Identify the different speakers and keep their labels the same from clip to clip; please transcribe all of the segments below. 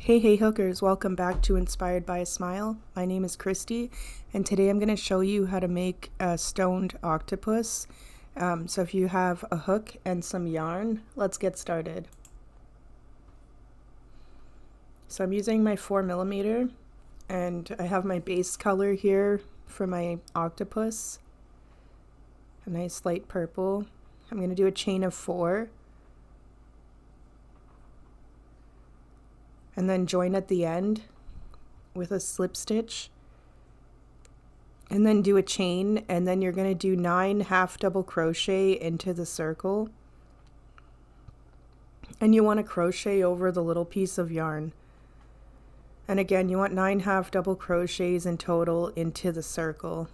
Speaker 1: Hey hookers, welcome back to Inspired by a Smile. My name is Christy, and today I'm going to show you how to make a stoned octopus. So if you have a hook and some yarn, let's get started. So I'm using my 4mm, and I have my base color here for my octopus, a nice light purple. I'm going to do a chain of 4. And then join at the end with a slip stitch, and then do a chain, and then you're going to do 9 half double crochet into the circle, and you want to crochet over the little piece of yarn. And again, you want 9 half double crochets in total into the circle.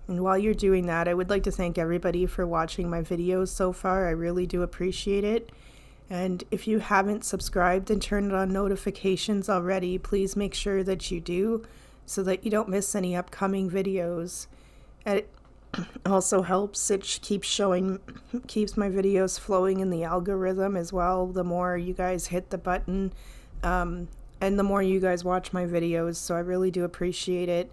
Speaker 1: And while you're doing that, I would like to thank everybody for watching my videos so far. I really do appreciate it. And if you haven't subscribed and turned on notifications already, please make sure that you do so that you don't miss any upcoming videos. And it also helps, it keeps my videos flowing in the algorithm as well. The more you guys hit the button and the more you guys watch my videos, so I really do appreciate it.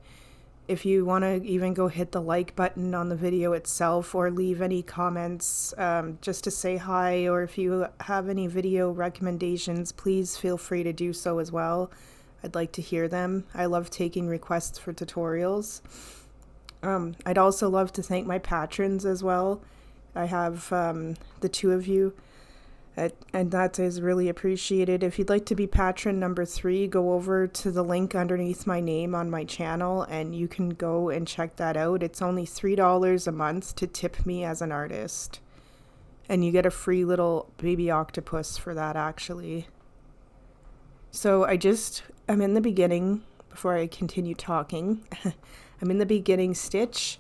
Speaker 1: If you want to even go hit the like button on the video itself, or leave any comments just to say hi, or if you have any video recommendations, please feel free to do so as well. I'd like to hear them. I love taking requests for tutorials. I'd also love to thank my patrons as well. I have the 2 of you, and that is really appreciated. If you'd like to be patron number 3, go over to the link underneath my name on my channel and you can go and check that out. It's only $3 a month to tip me as an artist, and you get a free little baby octopus for that, actually. So I'm in the beginning, before I continue talking, I'm in the beginning stitch.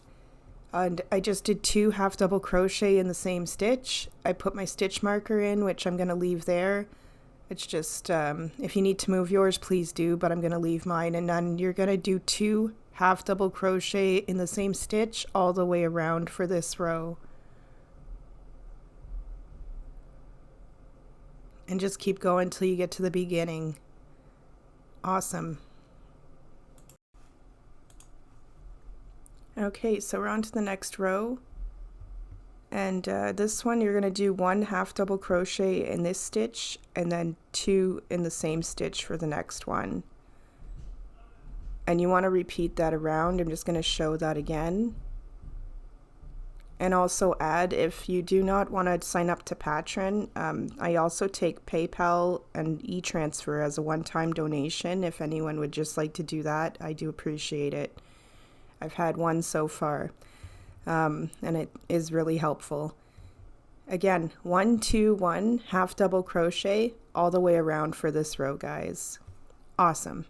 Speaker 1: And I just did 2 half double crochet in the same stitch. I put my stitch marker in, which I'm going to leave there. It's just, if you need to move yours, please do, but I'm going to leave mine. And then you're going to do 2 half double crochet in the same stitch all the way around for this row. And just keep going till you get to the beginning. Awesome. Okay, so we're on to the next row, and this one you're going to do 1 half double crochet in this stitch and then 2 in the same stitch for the next one, and you want to repeat that around. I'm just going to show that again, and also add, if you do not want to sign up to Patreon, I also take PayPal and e-transfer as a one-time donation. If anyone would just like to do that, I do appreciate it. I've had one so far, and it is really helpful. Again, 1 2 1 half double crochet all the way around for this row, guys. Awesome.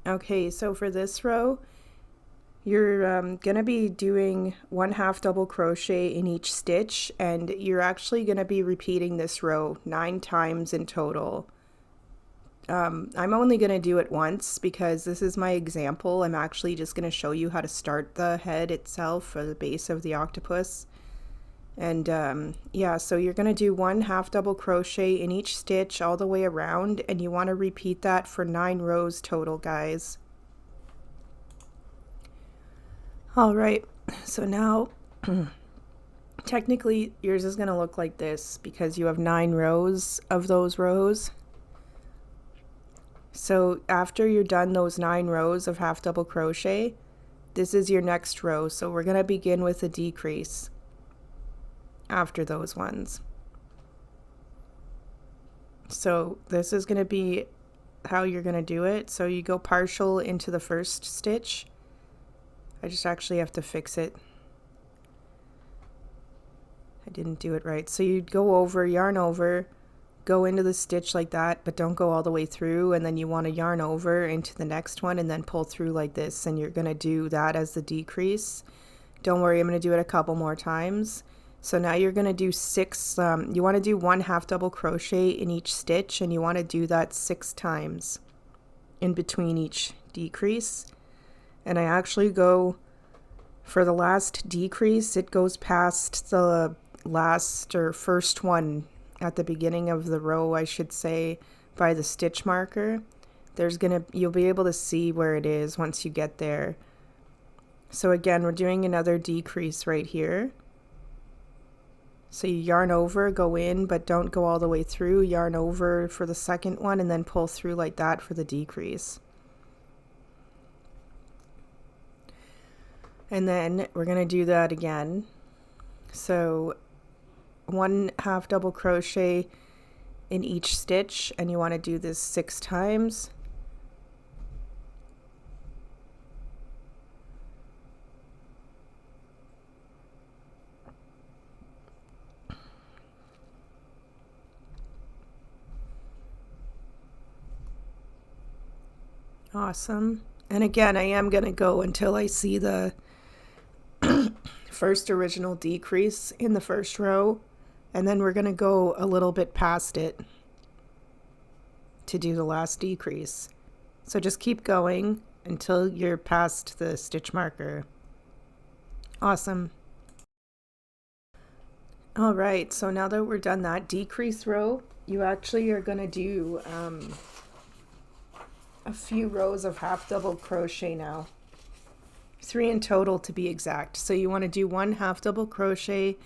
Speaker 1: Okay, so for this row, you're going to be doing 1 half double crochet in each stitch, and you're actually going to be repeating this row 9 times in total. I'm only going to do it once because this is my example. I'm actually just going to show you how to start the head itself, or the base of the octopus. And yeah, so you're going to do 1 half double crochet in each stitch all the way around, and you want to repeat that for 9 rows total, guys. All right, so now technically yours is going to look like this because you have 9 rows of those rows. So after you're done those 9 rows of half double crochet, this is your next row. So we're going to begin with a decrease after those ones. So this is going to be how you're going to do it. So you go partial into the first stitch. I just actually have to fix it. I didn't do it right. So you'd go over, yarn over, go into the stitch like that, but don't go all the way through, and then you want to yarn over into the next one and then pull through like this, and you're going to do that as the decrease. Don't worry, I'm going to do it a couple more times. So now you're going to do 6, you want to do 1 half double crochet in each stitch, and you want to do that 6 times in between each decrease. And I actually go, for the last decrease, it goes past the last or first one at the beginning of the row, I should say, by the stitch marker. You'll be able to see where it is once you get there. So again, we're doing another decrease right here. So you yarn over, go in, but don't go all the way through. Yarn over for the second one and then pull through like that for the decrease. And then we're going to do that again. So 1/2 double crochet in each stitch, and you want to do this 6 times. Awesome. And again, I am going to go until I see the first original decrease in the first row, and then we're going to go a little bit past it to do the last decrease. So just keep going until you're past the stitch marker. Awesome. All right, so now that we're done that decrease row, you actually are going to do a few rows of 1/2 double crochet now. 3 in total to be exact. So you want to do 1/2 double crochet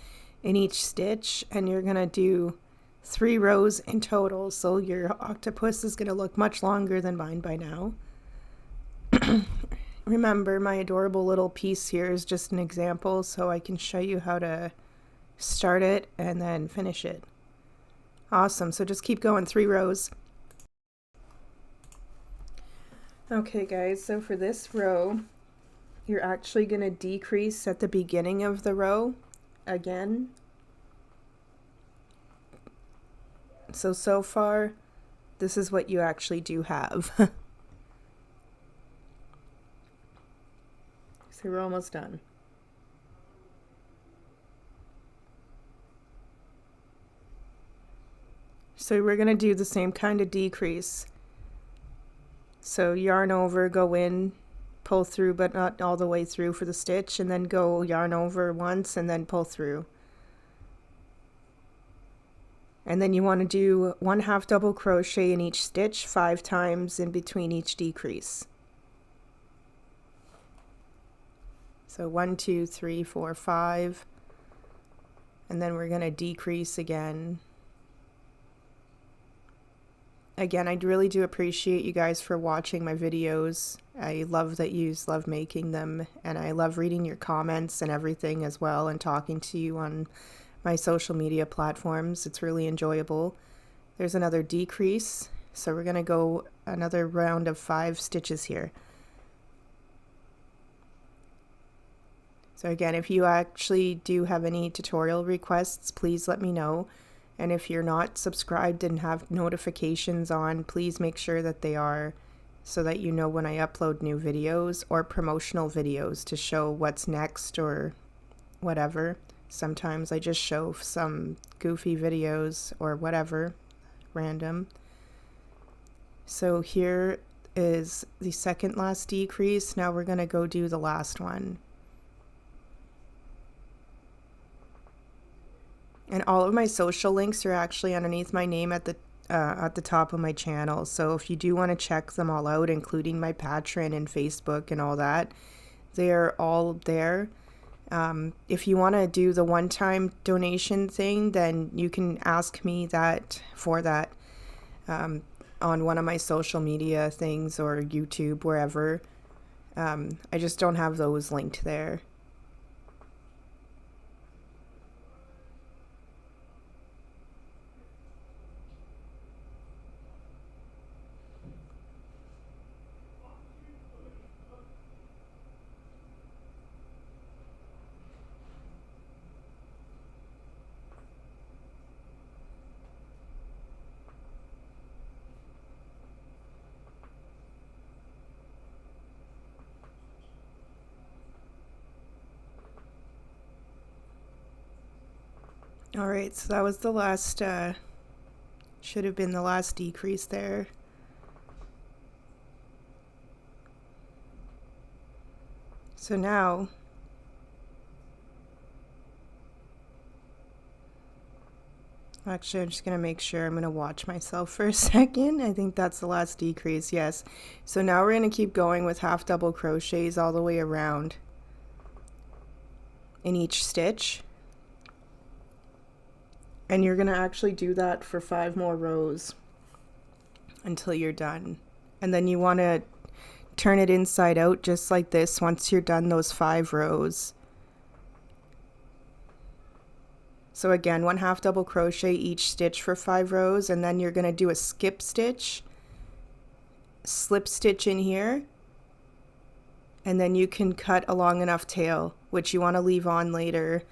Speaker 1: in each stitch, and you're going to do 3 rows in total. So your octopus is going to look much longer than mine by now. Remember, my adorable little piece here is just an example, so I can show you how to start it and then finish it. Awesome. So just keep going, 3 rows. Okay guys, so for this row, you're actually going to decrease at the beginning of the row again. So far, this is what you actually do have. So we're almost done. So we're going to do the same kind of decrease. So yarn over, go in, pull through, but not all the way through for the stitch, and then go yarn over once and then pull through. And then you want to do 1/2 double crochet in each stitch 5 times in between each decrease. So 1, 2, 3, 4, 5, and then we're going to decrease again. Again, I really do appreciate you guys for watching my videos. I love that you love making them, and I love reading your comments and everything as well, and talking to you on my social media platforms. It's really enjoyable. There's another decrease, so we're going to go another round of 5 stitches here. So again, if you actually do have any tutorial requests, please let me know. And if you're not subscribed and have notifications on, please make sure that they are, so that you know when I upload new videos or promotional videos to show what's next or whatever. Sometimes I just show some goofy videos or whatever, random. So here is the second last decrease. Now we're going to go do the last one. And all of my social links are actually underneath my name at the top of my channel. So if you do want to check them all out, including my Patreon and Facebook and all that, they're all there. If you want to do the one-time donation thing, then you can ask me that for that on one of my social media things or YouTube, wherever. I just don't have those linked there. All right, so that was the last, should have been the last decrease there. So now, Actually, I'm just going to make sure. I'm going to watch myself for a second. I think that's the last decrease. Yes. So now we're going to keep going with half double crochets all the way around in each stitch. And you're going to actually do that for 5 more rows until you're done. And then you want to turn it inside out just like this once you're done those 5 rows. So again, 1 half double crochet each stitch for 5 rows, and then you're going to do a skip stitch, slip stitch in here, and then you can cut a long enough tail, which you want to leave on later.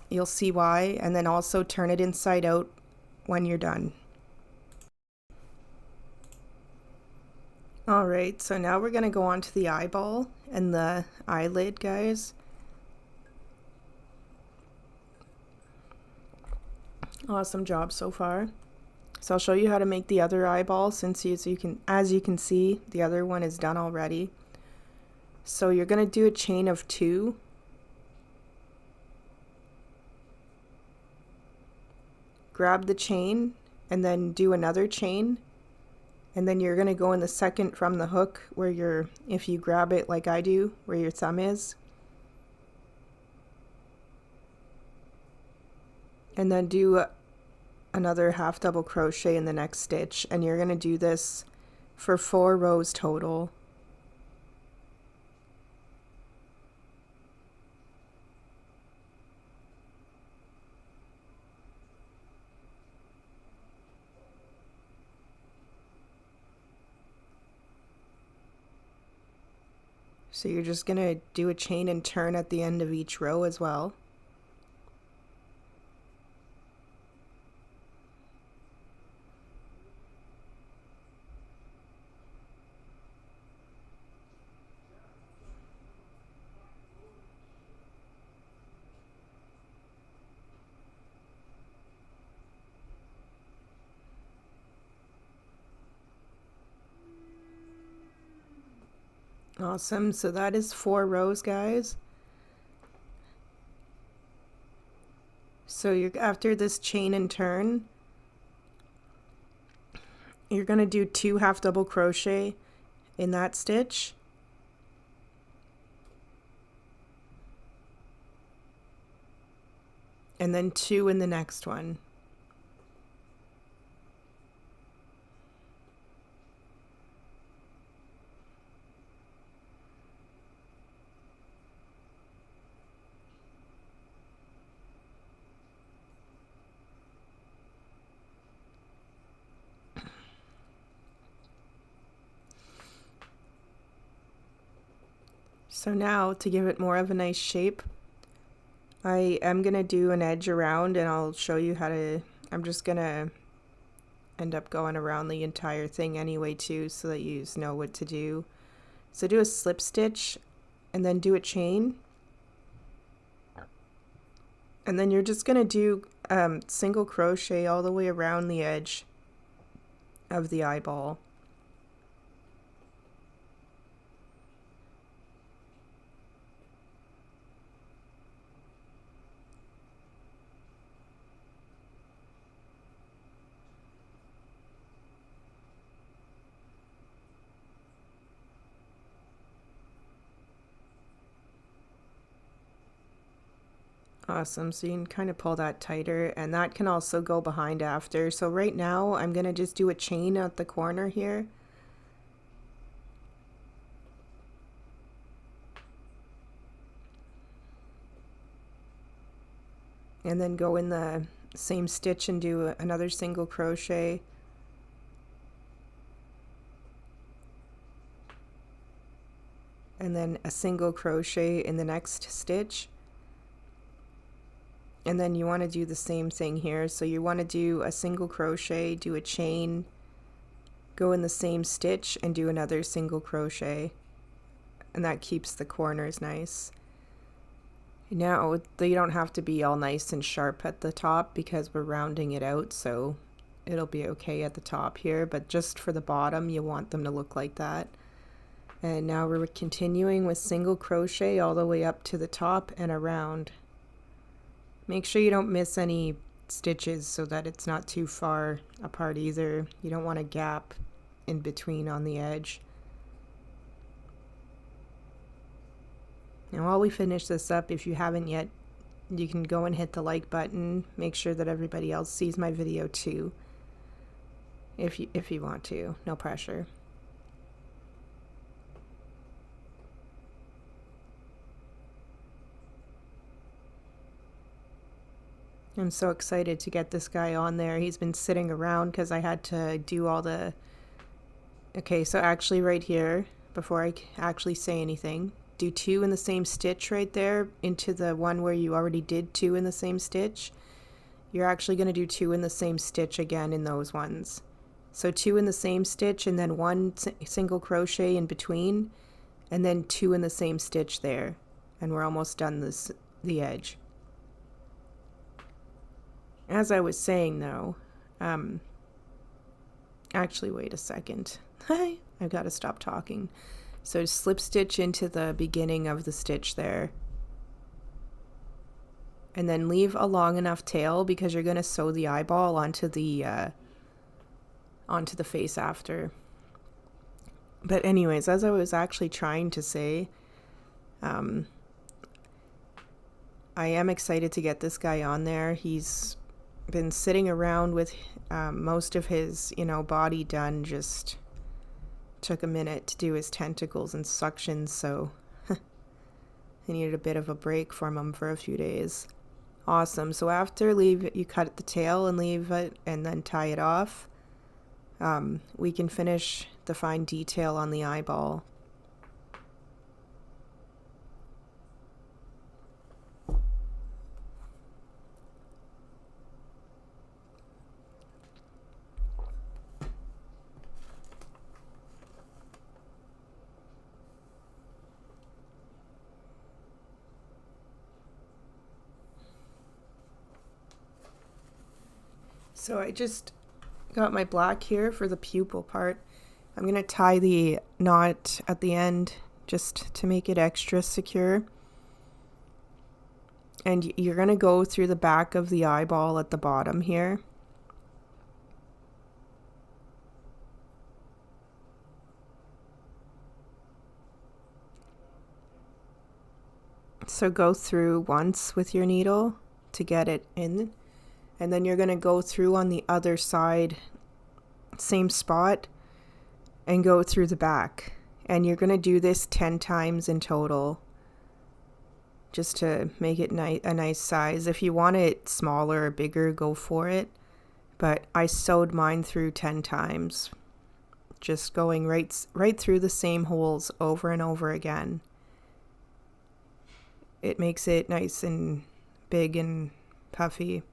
Speaker 1: You'll see why, and then also turn it inside out when you're done. Alright, so now we're going to go on to the eyeball and the eyelid, guys. Awesome job so far. So I'll show you how to make the other eyeball, since as you can see, the other one is done already. So you're going to do a chain of 2. Grab the chain and then do another chain, and then you're going to go in the second from the hook where if you grab it like I do, where your thumb is. And then do another half double crochet in the next stitch, and you're going to do this for 4 rows total. So you're just going to do a chain and turn at the end of each row as well. Awesome, so that is 4 rows, guys. So after this chain and turn, you're going to do 2 half double crochet in that stitch. And then 2 in the next one. So now, to give it more of a nice shape, I am going to do an edge around, and I'll show you how to, I'm just going to end up going around the entire thing anyway too, so that you know what to do. So do a slip stitch and then do a chain. And then you're just going to do single crochet all the way around the edge of the eyeball. Awesome, so you can kind of pull that tighter, and that can also go behind after. So right now I'm going to just do a chain at the corner here. And then go in the same stitch and do another single crochet. And then a single crochet in the next stitch. And then you want to do the same thing here. So you want to do a single crochet, do a chain, go in the same stitch and do another single crochet. And that keeps the corners nice. Now, they don't have to be all nice and sharp at the top because we're rounding it out, so it'll be okay at the top here, but just for the bottom, you want them to look like that. And now we're continuing with single crochet all the way up to the top and around. Make sure you don't miss any stitches so that it's not too far apart either. You don't want a gap in between on the edge. And while we finish this up, if you haven't yet, you can go and hit the like button. Make sure that everybody else sees my video too. If you want to, no pressure. I'm so excited to get this guy on there. He's been sitting around because I had to do all the... Okay, so actually right here, before I actually say anything, do 2 in the same stitch right there into the one where you already did 2 in the same stitch. You're actually going to do 2 in the same stitch again in those ones. So 2 in the same stitch and then 1 single crochet in between, and then 2 in the same stitch there. And we're almost done the edge. As I was saying though, actually wait a second. I've got to stop talking. So slip stitch into the beginning of the stitch there. And then leave a long enough tail because you're going to sew the eyeball onto the face after. But anyways, as I was actually trying to say, I am excited to get this guy on there. He's been sitting around with most of his, body done. Just took a minute to do his tentacles and suctions, so I needed a bit of a break from him for a few days. Awesome. So after you cut the tail and leave it and then tie it off, we can finish the fine detail on the eyeball. So I just got my black here for the pupil part. I'm going to tie the knot at the end just to make it extra secure. And you're going to go through the back of the eyeball at the bottom here. So go through once with your needle to get it in. And then you're going to go through on the other side, same spot, and go through the back. And you're going to do this 10 times in total, just to make it a nice size. If you want it smaller or bigger, go for it. But I sewed mine through 10 times, just going right through the same holes over and over again. It makes it nice and big and puffy.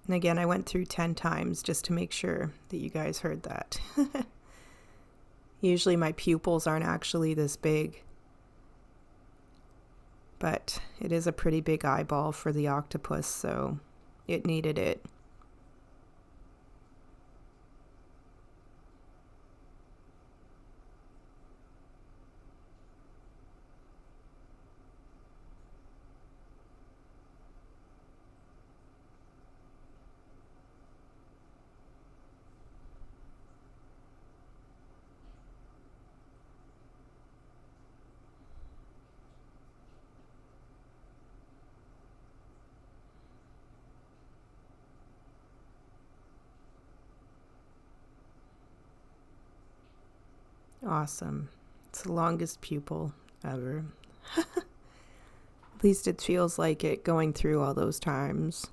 Speaker 1: And again, I went through 10 times just to make sure that you guys heard that. Usually my pupils aren't actually this big, but it is a pretty big eyeball for the octopus, so it needed it. Awesome. It's the longest pupil ever. At least it feels like it going through all those times.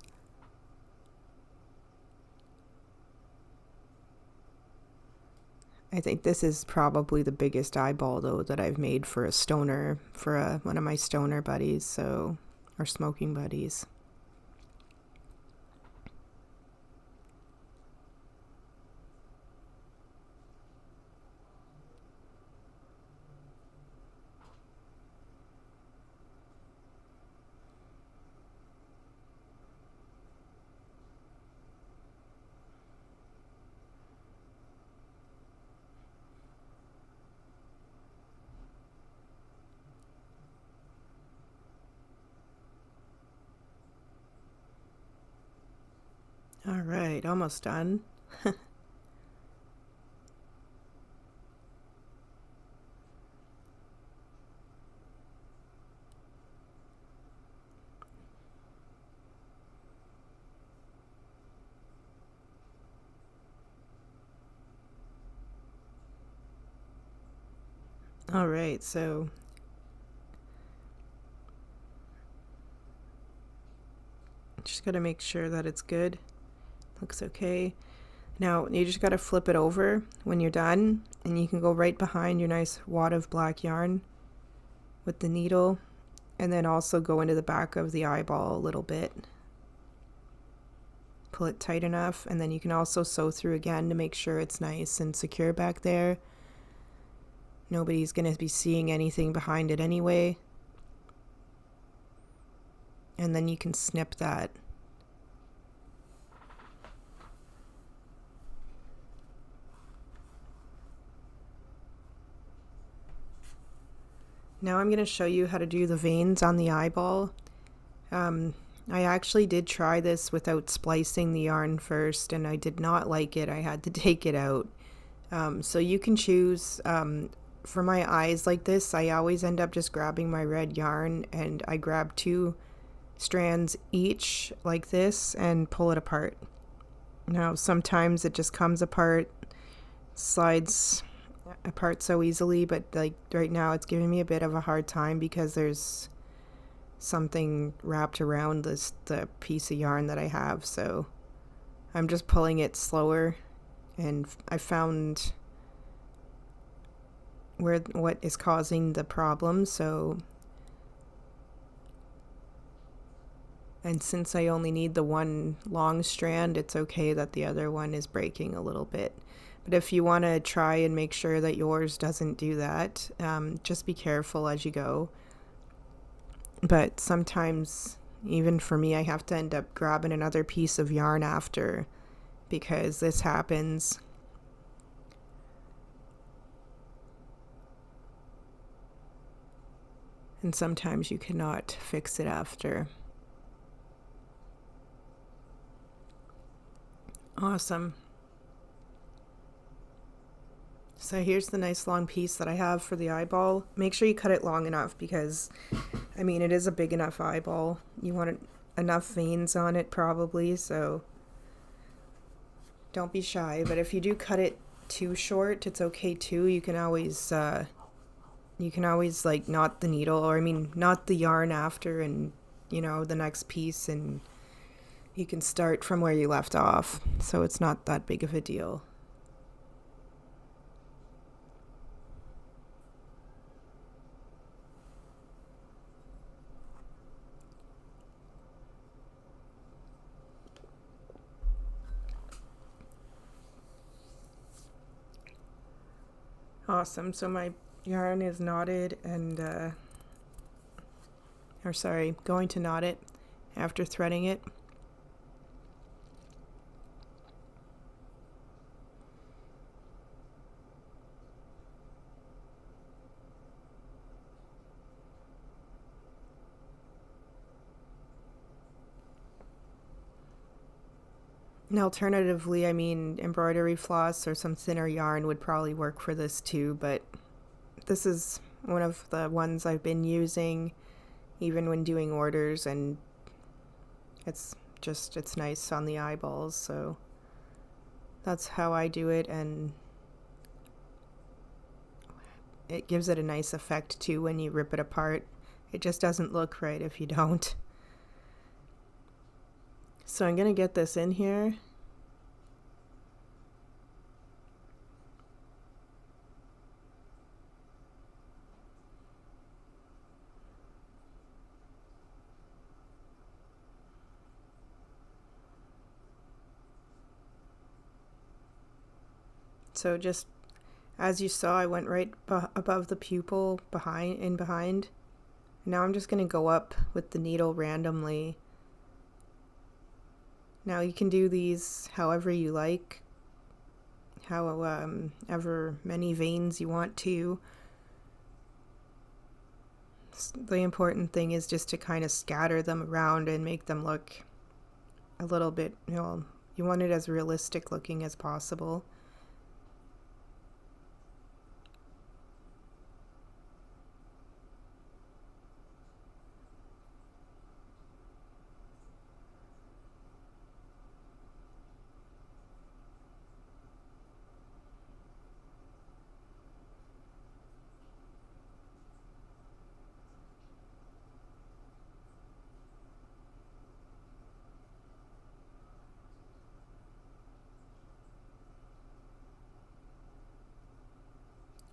Speaker 1: I think this is probably the biggest eyeball though that I've made for a stoner, for one of my stoner buddies, or smoking buddies. right, almost done. All right, so just gotta make sure that it's good. Looks okay. Now you just gotta flip it over when you're done, and you can go right behind your nice wad of black yarn with the needle, and then also go into the back of the eyeball a little bit. Pull it tight enough, and then you can also sew through again to make sure it's nice and secure back there. Nobody's going to be seeing anything behind it anyway. And then you can snip that. Now I'm going to show you how to do the veins on the eyeball. I actually did try this without splicing the yarn first, and I did not like it. I had to take it out. So you can choose. For my eyes like this, I always end up just grabbing my red yarn, and I grab 2 strands each like this and pull it apart. Now sometimes it just comes apart, slides apart so easily, but like right now it's giving me a bit of a hard time because there's something wrapped around the piece of yarn that I have, so I'm just pulling it slower, and I found what is causing the problem. So, and since I only need the one long strand, it's okay that the other one is breaking a little bit. But if you want to try and make sure that yours doesn't do that, just be careful as you go. But sometimes, even for me, I have to end up grabbing another piece of yarn after, because this happens. And sometimes you cannot fix it after. Awesome. So here's the nice long piece that I have for the eyeball. Make sure you cut it long enough because, I mean, it is a big enough eyeball. You want enough veins on it probably, so don't be shy. But if you do cut it too short, it's okay too. You can always like knot the needle, or I mean knot the yarn after, and you know, the next piece, and you can start from where you left off, so it's not that big of a deal. Awesome. So my yarn is knotted, and going to knot it after threading it. And alternatively, I mean, embroidery floss or some thinner yarn would probably work for this too, but this is one of the ones I've been using even when doing orders, and it's nice on the eyeballs, so that's how I do it, and it gives it a nice effect too when you rip it apart. It just doesn't look right if you don't. So I'm going to get this in here. So just as you saw, I went right above the pupil behind. Now I'm just going to go up with the needle randomly. Now you can do these however you like, however many veins you want to. The important thing is just to kind of scatter them around and make them look a little bit, You want it as realistic looking as possible.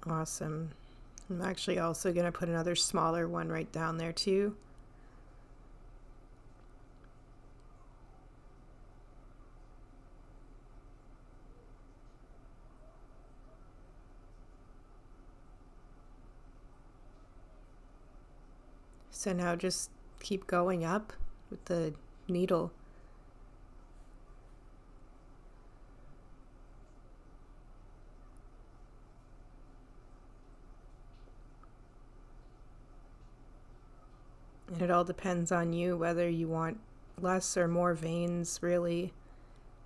Speaker 1: Awesome. I'm actually also going to put another smaller one right down there too. So now just keep going up with the needle. And it all depends on you whether you want less or more veins, really.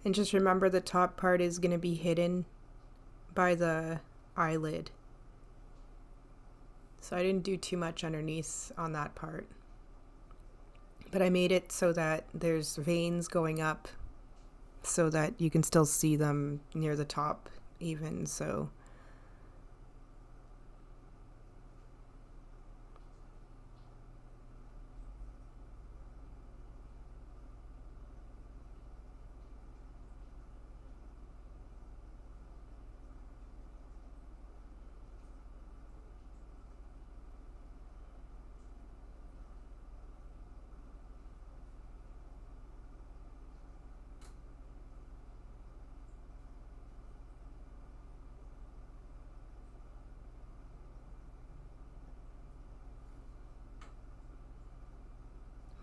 Speaker 1: And just remember the top part is going to be hidden by the eyelid. So I didn't do too much underneath on that part. But I made it so that there's veins going up so that you can still see them near the top even, so...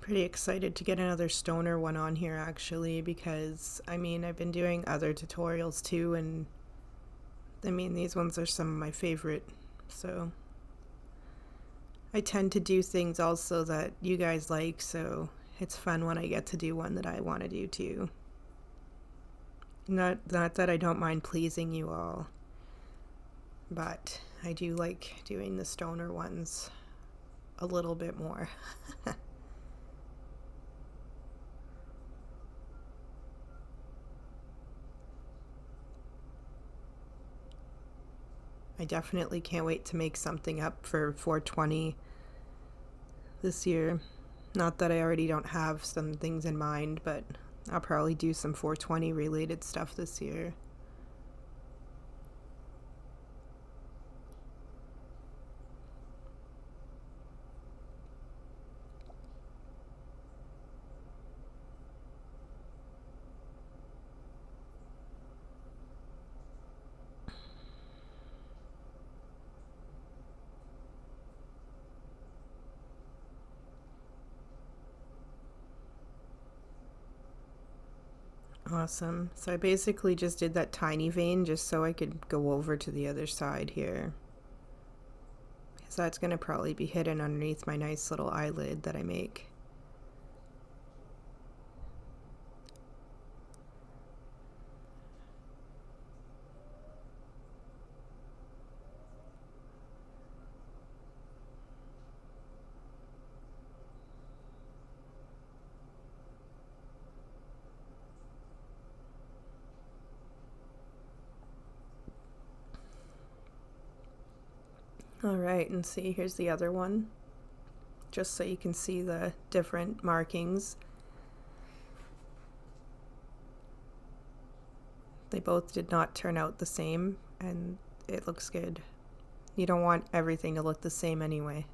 Speaker 1: Pretty excited to get another stoner one on here actually, because I mean I've been doing other tutorials too, and I mean these ones are some of my favorite, so I tend to do things also that you guys like, so it's fun when I get to do one that I want to do too. Not that I don't mind pleasing you all, but I do like doing the stoner ones a little bit more. I definitely can't wait to make something up for 420 this year. Not that I already don't have some things in mind, but I'll probably do some 420 related stuff this year. Awesome. So I basically just did that tiny vein just so I could go over to the other side here, because that's going to probably be hidden underneath my nice little eyelid that I make. Alright, and see, here's the other one, just so you can see the different markings. They both did not turn out the same, and it looks good. You don't want everything to look the same anyway.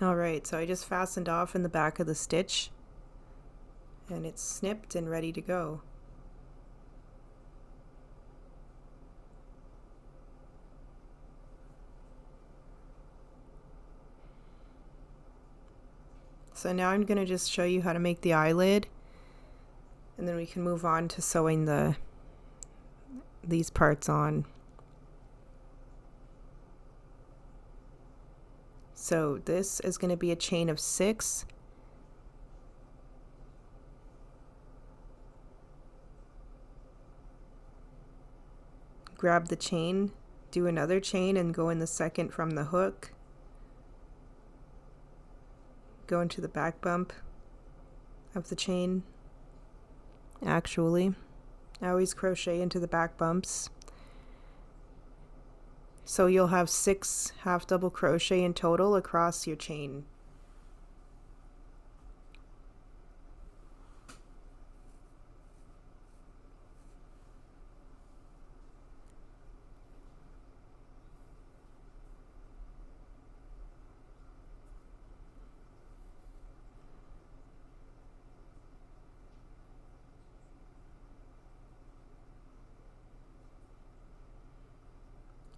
Speaker 1: Alright, so I just fastened off in the back of the stitch, and it's snipped and ready to go. So now I'm going to just show you how to make the eyelid, and then we can move on to sewing these parts on. So this is going to be a chain of 6. Grab the chain, do another chain and go in the second from the hook. Go into the back bump of the chain. Actually, I always crochet into the back bumps. So you'll have 6 half double crochet in total across your chain.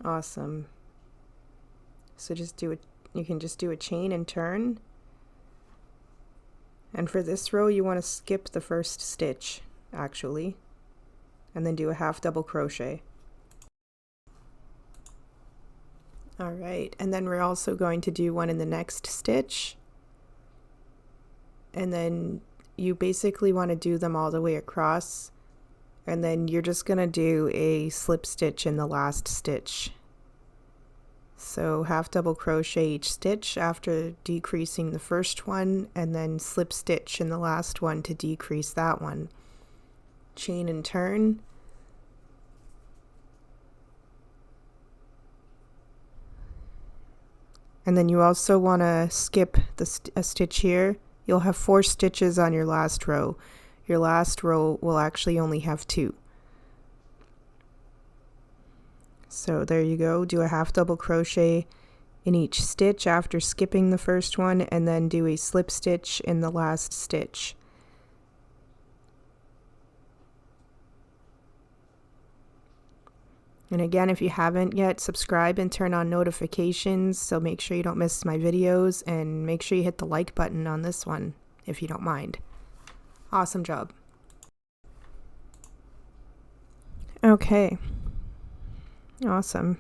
Speaker 1: Awesome. So just do it. You can just do a chain and turn. And for this row, you want to skip the first stitch, actually, and then do a half double crochet. All right, and then we're also going to do one in the next stitch. And then you basically want to do them all the way across. And then you're just going to do a slip stitch in the last stitch. So half double crochet each stitch after decreasing the first one, and then slip stitch in the last one to decrease that one. Chain and turn. And then you also want to skip a stitch here. You'll have 4 stitches on your last row. Your last row will actually only have 2. So there you go. Do a half double crochet in each stitch after skipping the first one, and then do a slip stitch in the last stitch. And again, if you haven't yet, subscribe and turn on notifications, so make sure you don't miss my videos, and make sure you hit the like button on this one if you don't mind. Awesome job. Okay. Awesome.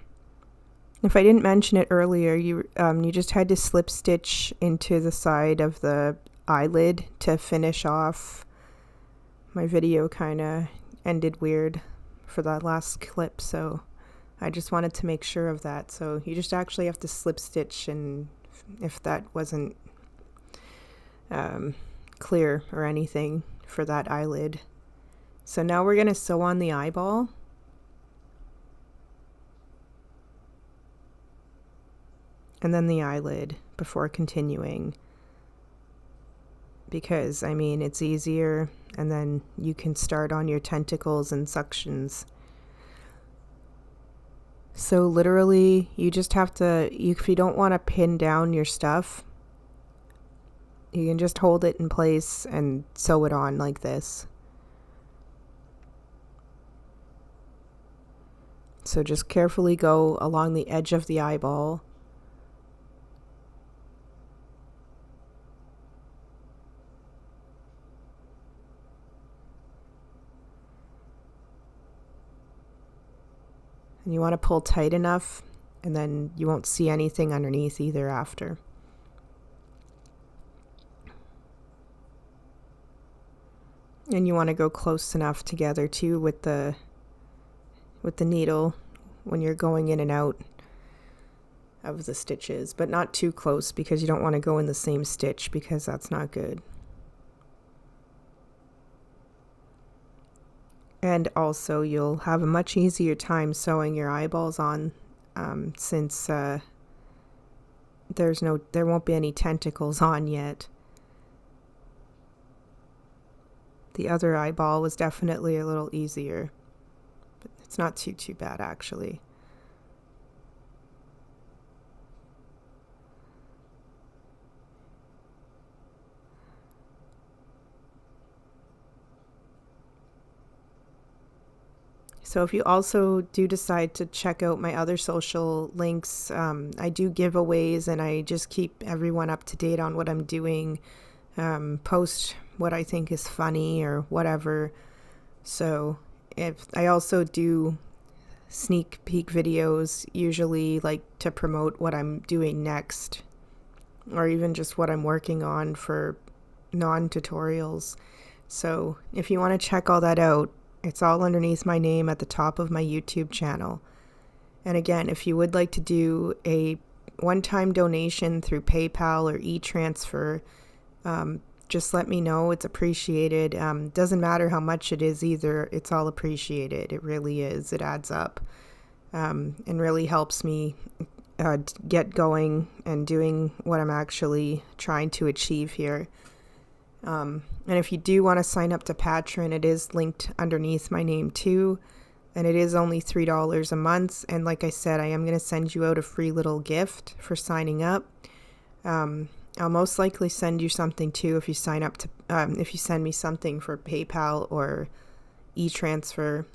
Speaker 1: If I didn't mention it earlier, you just had to slip stitch into the side of the eyelid to finish off. My video kind of ended weird for that last clip, so I just wanted to make sure of that. So you just actually have to slip stitch, and if that wasn't clear or anything for that eyelid. So now we're going to sew on the eyeball. And then the eyelid before continuing, because I mean it's easier, and then you can start on your tentacles and suctions. So literally you just have to, if you don't want to pin down your stuff, you can just hold it in place and sew it on like this. So just carefully go along the edge of the eyeball. And you want to pull tight enough, and then you won't see anything underneath either after. And you want to go close enough together too with the needle when you're going in and out of the stitches, but not too close, because you don't want to go in the same stitch, because that's not good. And also you'll have a much easier time sewing your eyeballs on, since there won't be any tentacles on yet. The other eyeball was definitely a little easier, but it's not too bad actually. So if you also do decide to check out my other social links, I do giveaways, and I just keep everyone up to date on what I'm doing, post what I think is funny or whatever. So if I also do sneak peek videos, usually like to promote what I'm doing next or even just what I'm working on for non-tutorials. So if you want to check all that out, it's all underneath my name at the top of my YouTube channel. And again, if you would like to do a one-time donation through PayPal or e-transfer, just let me know. It's appreciated. Doesn't matter how much it is either. It's all appreciated. It really is. It adds up, and really helps me get going and doing what I'm actually trying to achieve here. And if you do want to sign up to Patreon, it is linked underneath my name too. And it is only $3 a month. And like I said, I am going to send you out a free little gift for signing up. I'll most likely send you something too if you sign up to, if you send me something for PayPal or e-transfer.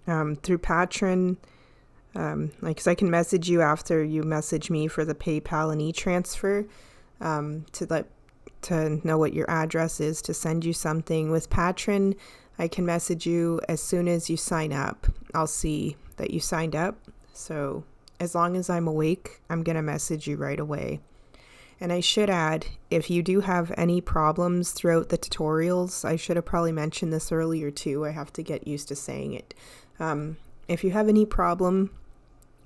Speaker 1: Through Patreon, like, 'cause I can message you after you message me for the PayPal and e-transfer, to know what your address is to send you something. With Patreon, I can message you as soon as you sign up. I'll see that you signed up. So as long as I'm awake, I'm going to message you right away. And I should add, if you do have any problems throughout the tutorials, I should have probably mentioned this earlier too. I have to get used to saying it. If you have any problem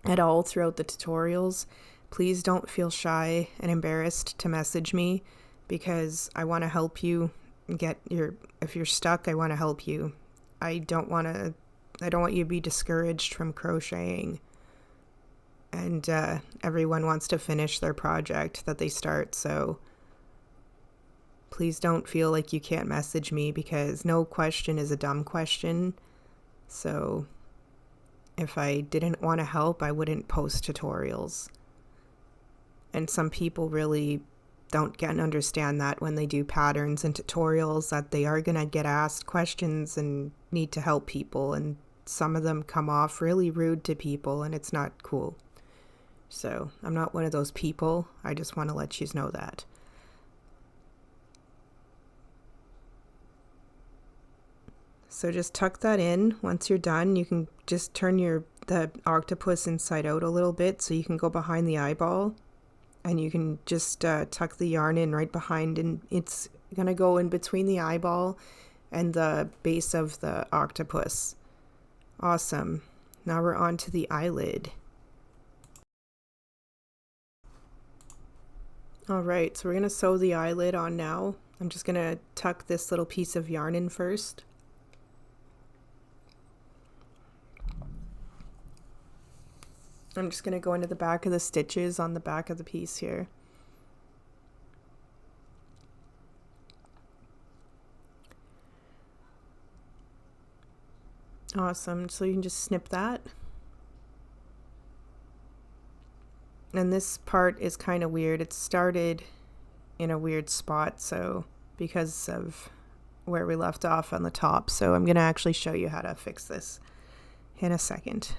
Speaker 1: at all throughout the tutorials, please don't feel shy and embarrassed to message me, because I want to help you get if you're stuck, I want to help you. I don't want you to be discouraged from crocheting. And everyone wants to finish their project that they start, so please don't feel like you can't message me, because no question is a dumb question. So if I didn't want to help, I wouldn't post tutorials. And some people really don't get and understand that when they do patterns and tutorials, that they are going to get asked questions and need to help people, and some of them come off really rude to people, and it's not cool. So I'm not one of those people. I just want to let you know that. So just tuck that in. Once you're done, you can just turn the octopus inside out a little bit, so you can go behind the eyeball, and you can just tuck the yarn in right behind, and it's going to go in between the eyeball and the base of the octopus. Awesome. Now we're on to the eyelid. All right, so we're going to sew the eyelid on now. I'm just going to tuck this little piece of yarn in first. I'm just going to go into the back of the stitches on the back of the piece here. Awesome, so you can just snip that. And this part is kind of weird. It started in a weird spot, so because of where we left off on the top. So I'm going to actually show you how to fix this in a second.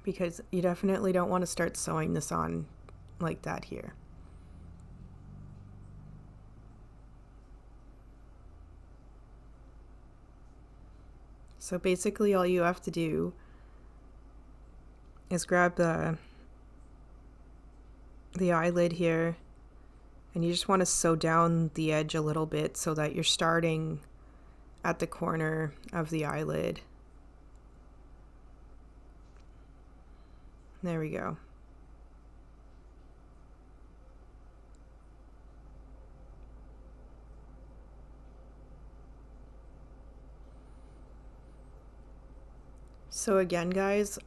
Speaker 1: Because you definitely don't want to start sewing this on like that here. So basically all you have to do is grab the eyelid here, and you just want to sew down the edge a little bit so that you're starting at the corner of the eyelid. There we go. So again, guys,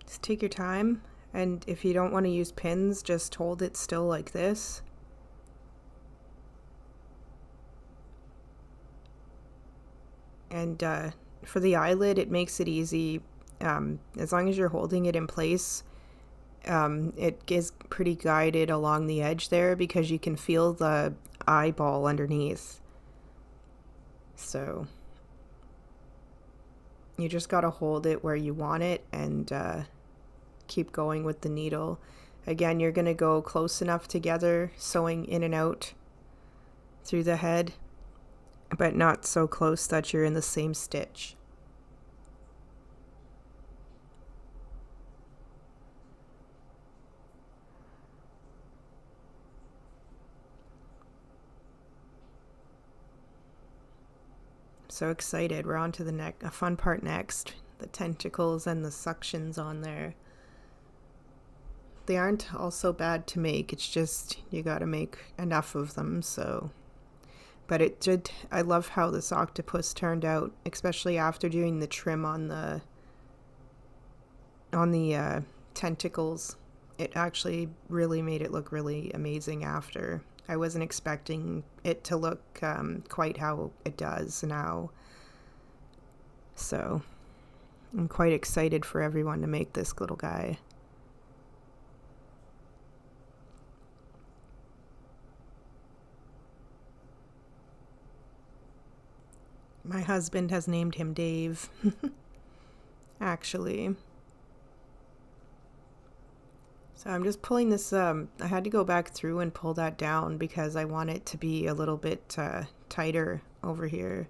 Speaker 1: just take your time, and if you don't want to use pins, just hold it still like this. And for the eyelid, it makes it easy. As long as you're holding it in place, it is pretty guided along the edge there, because you can feel the eyeball underneath. So you just got to hold it where you want it, and keep going with the needle. Again, you're going to go close enough together, sewing in and out through the head, but not so close that you're in the same stitch. So excited. We're on to the a fun part next. The tentacles and the suctions on there. They aren't all so bad to make. It's just you got to make enough of them. So, but it did. I love how this octopus turned out, especially after doing the trim on the tentacles. It actually really made it look really amazing after. I wasn't expecting it to look quite how it does now. So I'm quite excited for everyone to make this little guy. My husband has named him Dave, actually. So I'm just pulling this, I had to go back through and pull that down because I want it to be a little bit tighter over here.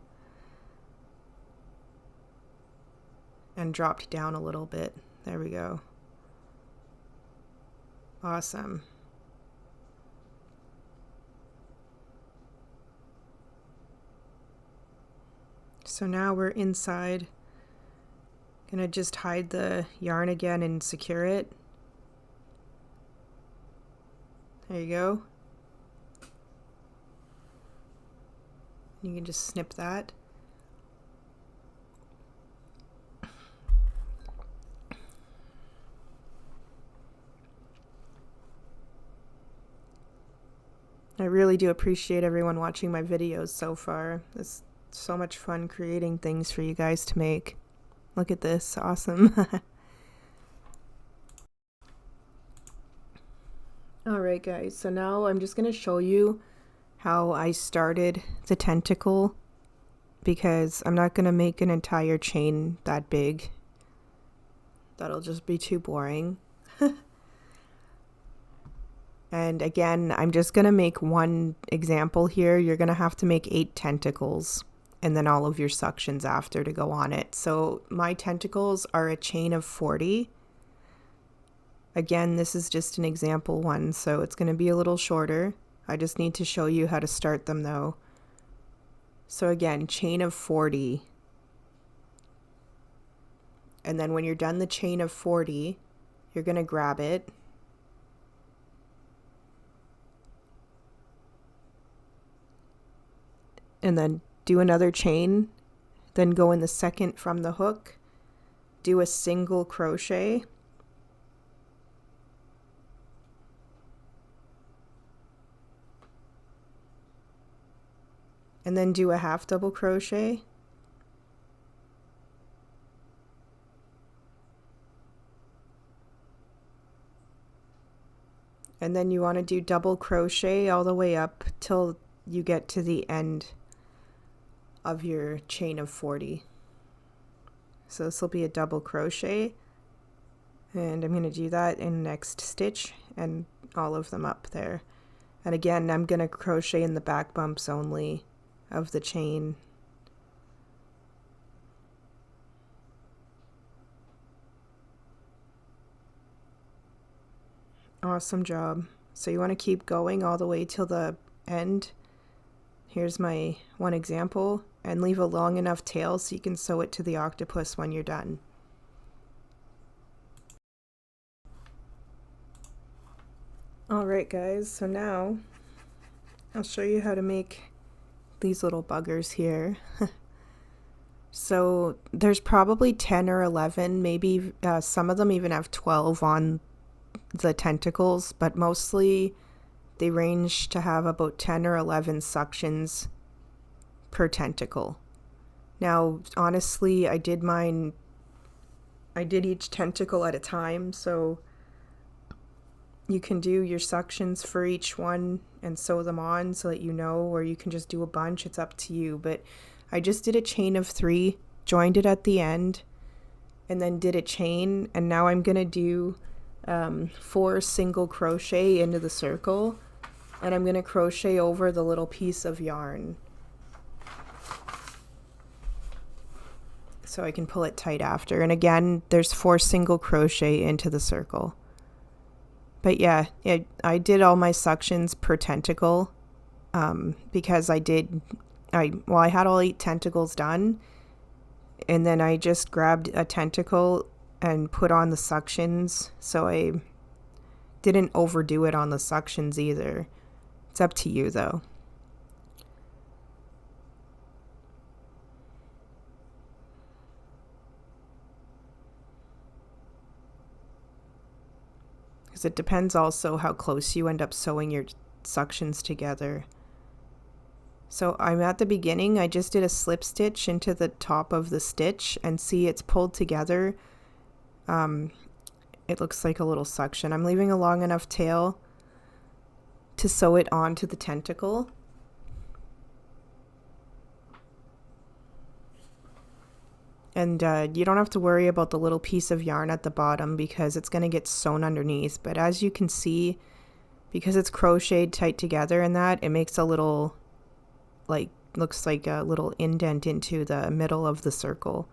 Speaker 1: And dropped down a little bit. There we go. Awesome. So now we're inside. Gonna just hide the yarn again and secure it. There you go. You can just snip that. I really do appreciate everyone watching my videos so far. It's so much fun creating things for you guys to make. Look at this, awesome. Alright guys, so now I'm just going to show you how I started the tentacle, because I'm not going to make an entire chain that big. That'll just be too boring. And again, I'm just going to make one example here. You're going to have to make 8 tentacles and then all of your suctions after to go on it. So my tentacles are a chain of 40. Again, this is just an example one, so it's going to be a little shorter. I just need to show you how to start them though. So again, chain of 40. And then when you're done the chain of 40, you're going to grab it. And then do another chain, then go in the second from the hook, do a single crochet, and then do a half double crochet, and then you want to do double crochet all the way up till you get to the end of your chain of 40. So this will be a double crochet, and I'm going to do that in the next stitch and all of them up there. And again, I'm going to crochet in the back bumps only of the chain. Awesome job. So you want to keep going all the way till the end. Here's my one example, and leave a long enough tail so you can sew it to the octopus when you're done. Alright guys, so now I'll show you how to make these little buggers here. So there's probably 10 or 11, maybe some of them even have 12 on the tentacles, but mostly they range to have about 10 or 11 suctions per tentacle. Now, honestly, I did each tentacle at a time, so you can do your suctions for each one and sew them on so that you know, or you can just do a bunch, it's up to you. But I just did a chain of 3, joined it at the end, and then did a chain, and now I'm gonna do 4 single crochet into the circle, and I'm gonna crochet over the little piece of yarn so I can pull it tight after. And again, there's 4 single crochet into the circle. But yeah, I did all my suctions per tentacle because I I had all 8 tentacles done, and then I just grabbed a tentacle and put on the suctions, so I didn't overdo it on the suctions either. It's up to you though. Because it depends also how close you end up sewing your suctions together. So I'm at the beginning, I just did a slip stitch into the top of the stitch, and see it's pulled together. It looks like a little suction. I'm leaving a long enough tail to sew it onto the tentacle. And you don't have to worry about the little piece of yarn at the bottom because it's going to get sewn underneath. But as you can see, because it's crocheted tight together and that, it makes a little, like, looks like a little indent into the middle of the circle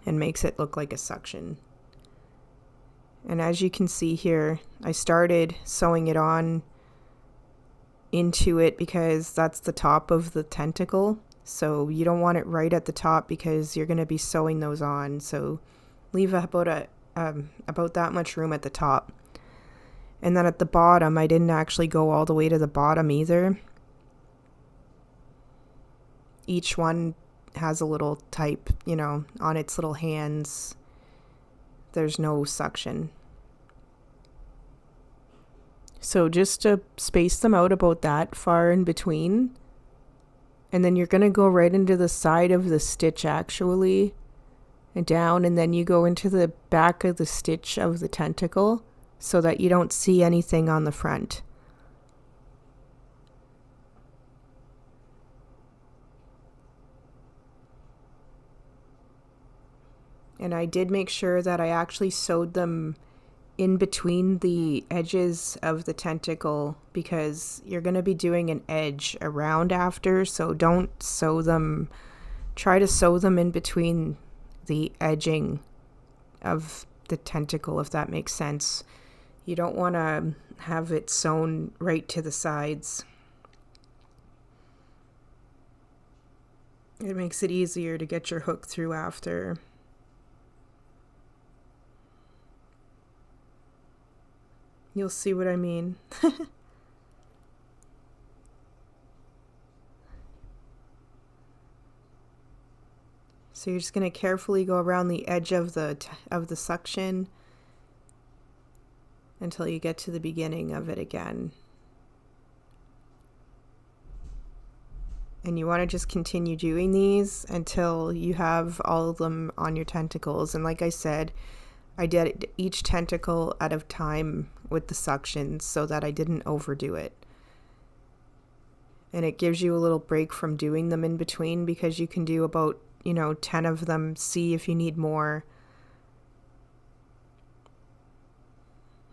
Speaker 1: and makes it look like a suction. And as you can see here, I started sewing it on into it because that's the top of the tentacle. So you don't want it right at the top because you're going to be sewing those on. So leave about that much room at the top. And then at the bottom, I didn't actually go all the way to the bottom either. Each one has a little type, you know, on its little hands. There's no suction. So just to space them out about that far in between. And then you're going to go right into the side of the stitch actually, and down, and then you go into the back of the stitch of the tentacle so that you don't see anything on the front. And I did make sure that I actually sewed them in between the edges of the tentacle because you're going to be doing an edge around after, so don't sew them, try to sew them in between the edging of the tentacle, if that makes sense. You don't want to have it sewn right to the sides. It makes it easier to get your hook through after. You'll see what I mean. So you're just going to carefully go around the edge of the suction until you get to the beginning of it again. And you want to just continue doing these until you have all of them on your tentacles. And like I said, I did each tentacle at a time with the suctions so that I didn't overdo it. And it gives you a little break from doing them in between because you can do about, 10 of them, see if you need more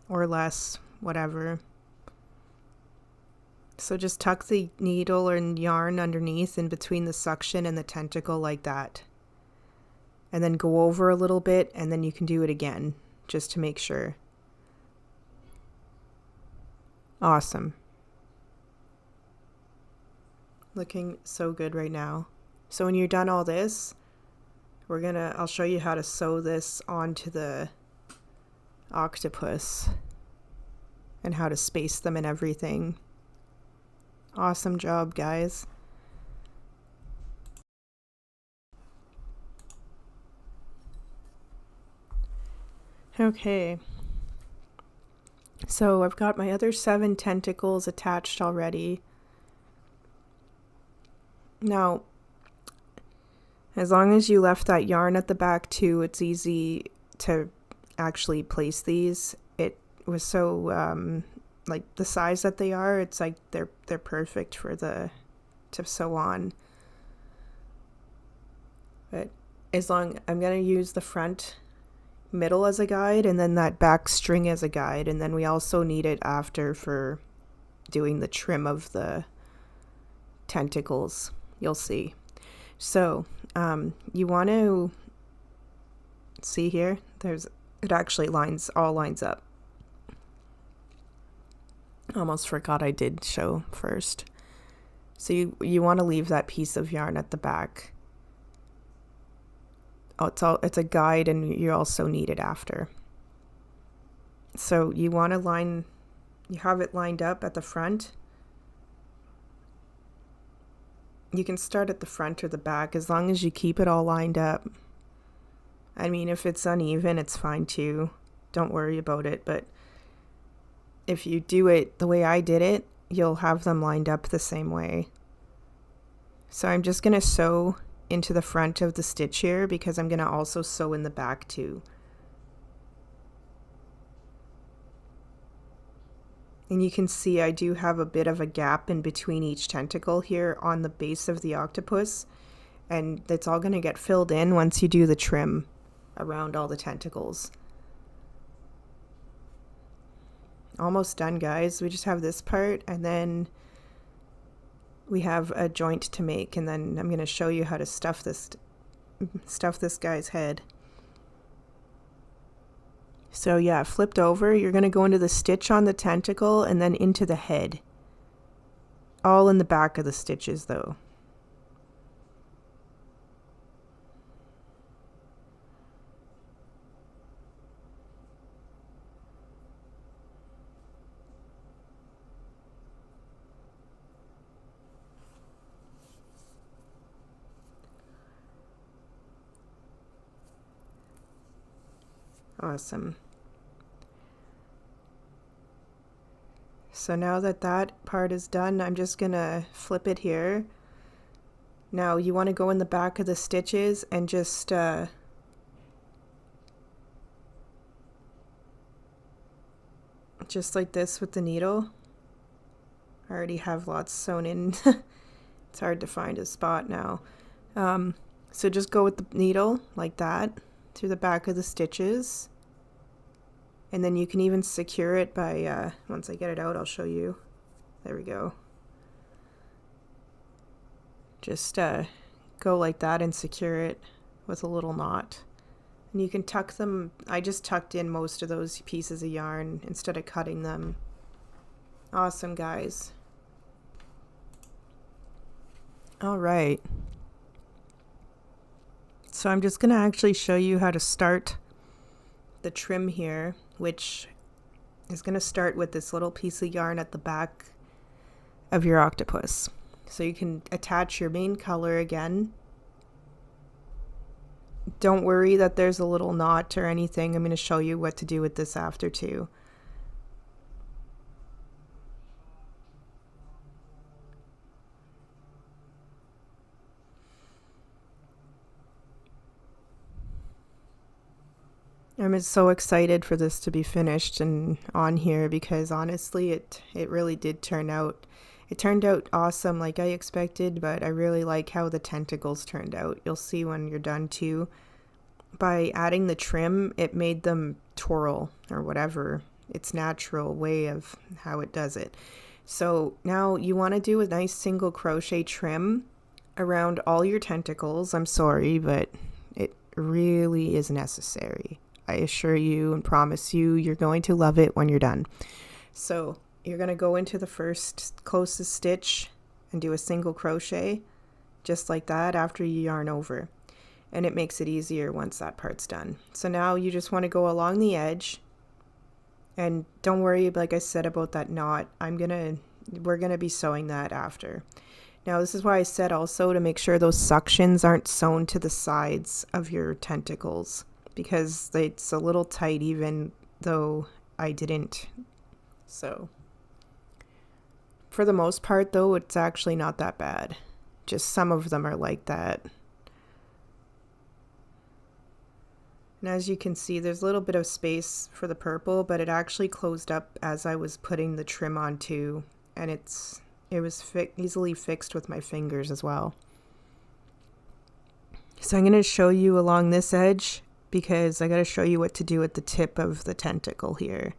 Speaker 1: or less, whatever. So just tuck the needle or yarn underneath in between the suction and the tentacle like that. And then go over a little bit, and then you can do it again, just to make sure. Awesome. Looking so good right now. So when you're done all this, I'll show you how to sew this onto the octopus and how to space them and everything. Awesome job, guys. Okay, so I've got my other 7 tentacles attached already. Now, as long as you left that yarn at the back too, it's easy to actually place these. It was so, like the size that they are, it's like they're perfect for to sew on. But I'm going to use the front middle as a guide and then that back string as a guide, and then we also need it after for doing the trim of the tentacles. You'll see. So you want to see here, it actually all lines up. Almost forgot I did show first. So you want to leave that piece of yarn at the back. Oh, it's a guide, and you also need it after. So you want to you have it lined up at the front. You can start at the front or the back as long as you keep it all lined up. I mean, if it's uneven, it's fine too. Don't worry about it. But if you do it the way I did it, you'll have them lined up the same way. So I'm just going to sew into the front of the stitch here because I'm going to also sew in the back too. And you can see I do have a bit of a gap in between each tentacle here on the base of the octopus, and it's all going to get filled in once you do the trim around all the tentacles. Almost done, guys. We just have this part, and then we have a joint to make, and then I'm going to show you how to stuff this guy's head. So yeah, flipped over, you're going to go into the stitch on the tentacle and then into the head. All in the back of the stitches though. Awesome. So now that part is done, I'm just gonna flip it here. Now you want to go in the back of the stitches and just like this with the needle. I already have lots sewn in. It's hard to find a spot now. So just go with the needle like that through the back of the stitches. And then you can even secure it by, once I get it out, I'll show you. There we go. Just go like that and secure it with a little knot. And you can tuck them. I just tucked in most of those pieces of yarn instead of cutting them. Awesome, guys. All right. So I'm just going to actually show you how to start the trim here, which is going to start with this little piece of yarn at the back of your octopus. So you can attach your main color again. Don't worry that there's a little knot or anything. I'm going to show you what to do with this after too. I'm so excited for this to be finished and on here because honestly it really did turn out. It turned out awesome like I expected, but I really like how the tentacles turned out. You'll see when you're done too. By adding the trim, it made them twirl or whatever. It's natural way of how it does it. So now you want to do a nice single crochet trim around all your tentacles. I'm sorry, but it really is necessary. I assure you and promise you, you're going to love it when you're done. So you're going to go into the first closest stitch and do a single crochet just like that after you yarn over. And it makes it easier once that part's done. So now you just want to go along the edge, and don't worry, like I said, about that knot. We're going to be sewing that after. Now this is why I said also to make sure those suctions aren't sewn to the sides of your tentacles, because it's a little tight even though I didn't. So for the most part though, it's actually not that bad. Just some of them are like that. And as you can see, there's a little bit of space for the purple, but it actually closed up as I was putting the trim on too. And it was easily fixed with my fingers as well. So I'm going to show you along this edge because I got to show you what to do at the tip of the tentacle here.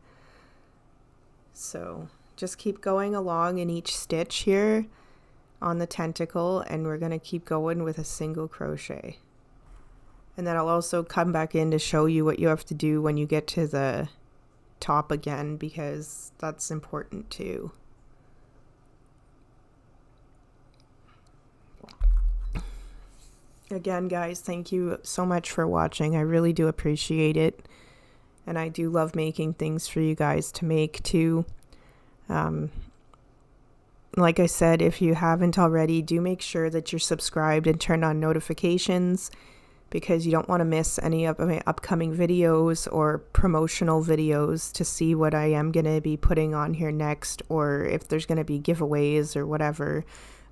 Speaker 1: So just keep going along in each stitch here on the tentacle, and we're going to keep going with a single crochet. And then I'll also come back in to show you what you have to do when you get to the top again, because that's important too. Again, guys, thank you so much for watching. I really do appreciate it. And I do love making things for you guys to make too. Like I said, if you haven't already, do make sure that you're subscribed and turn on notifications, because you don't want to miss any of my upcoming videos or promotional videos to see what I am going to be putting on here next, or if there's going to be giveaways or whatever.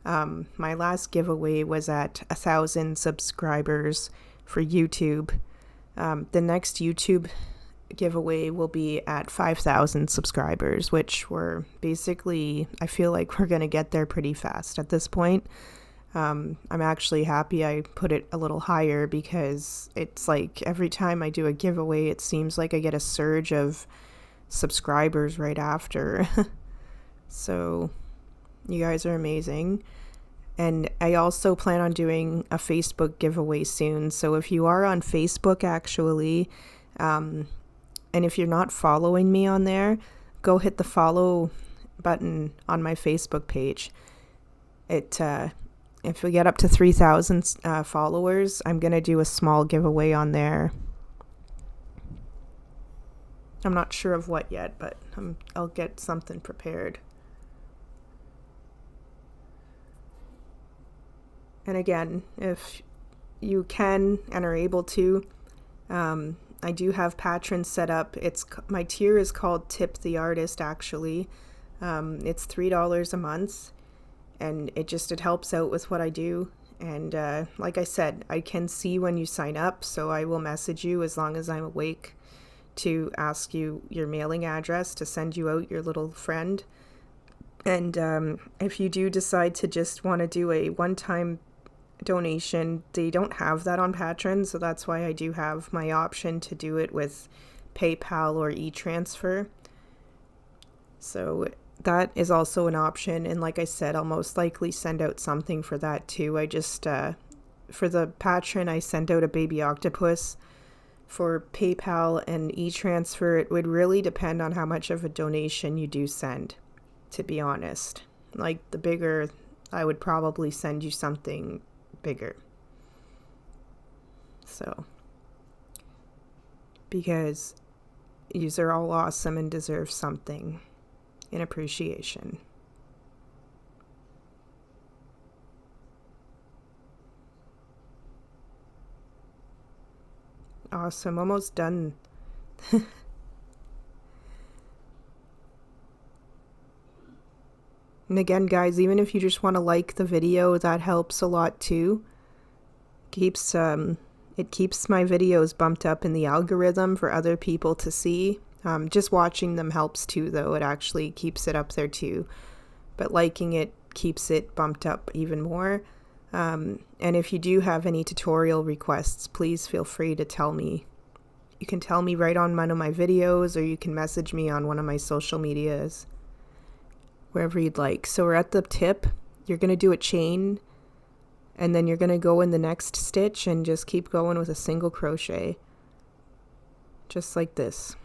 Speaker 1: My last giveaway was at 1,000 subscribers for YouTube. The next YouTube giveaway will be at 5,000 subscribers, which we're basically, I feel like we're going to get there pretty fast at this point. I'm actually happy I put it a little higher, because it's like every time I do a giveaway, it seems like I get a surge of subscribers right after. So you guys are amazing. And I also plan on doing a Facebook giveaway soon. So if you are on Facebook, actually, and if you're not following me on there, go hit the follow button on my Facebook page. If we get up to 3,000 followers, I'm going to do a small giveaway on there. I'm not sure of what yet, but I'll get something prepared. And again, if you can and are able to, I do have patrons set up. My tier is called Tip the Artist, actually. It's $3 a month, and it helps out with what I do. And like I said, I can see when you sign up, so I will message you as long as I'm awake to ask you your mailing address to send you out your little friend. And if you do decide to just want to do a one-time donation, they don't have that on Patreon, so that's why I do have my option to do it with PayPal or e-transfer. So that is also an option, and like I said, I'll most likely send out something for that too. I just for the Patreon, I sent out a baby octopus. For PayPal and e-transfer, it would really depend on how much of a donation you do send, to be honest. Like, the bigger, I would probably send you something bigger. So, because yous are all awesome and deserve something in appreciation. Awesome, almost done. And again, guys, even if you just want to like the video, that helps a lot too. It keeps my videos bumped up in the algorithm for other people to see. Just watching them helps too, though. It actually keeps it up there too. But liking it keeps it bumped up even more. And if you do have any tutorial requests, please feel free to tell me. You can tell me right on one of my videos, or you can message me on one of my social medias, wherever you'd like. So we're at the tip. You're going to do a chain, and then you're going to go in the next stitch and just keep going with a single crochet, just like this.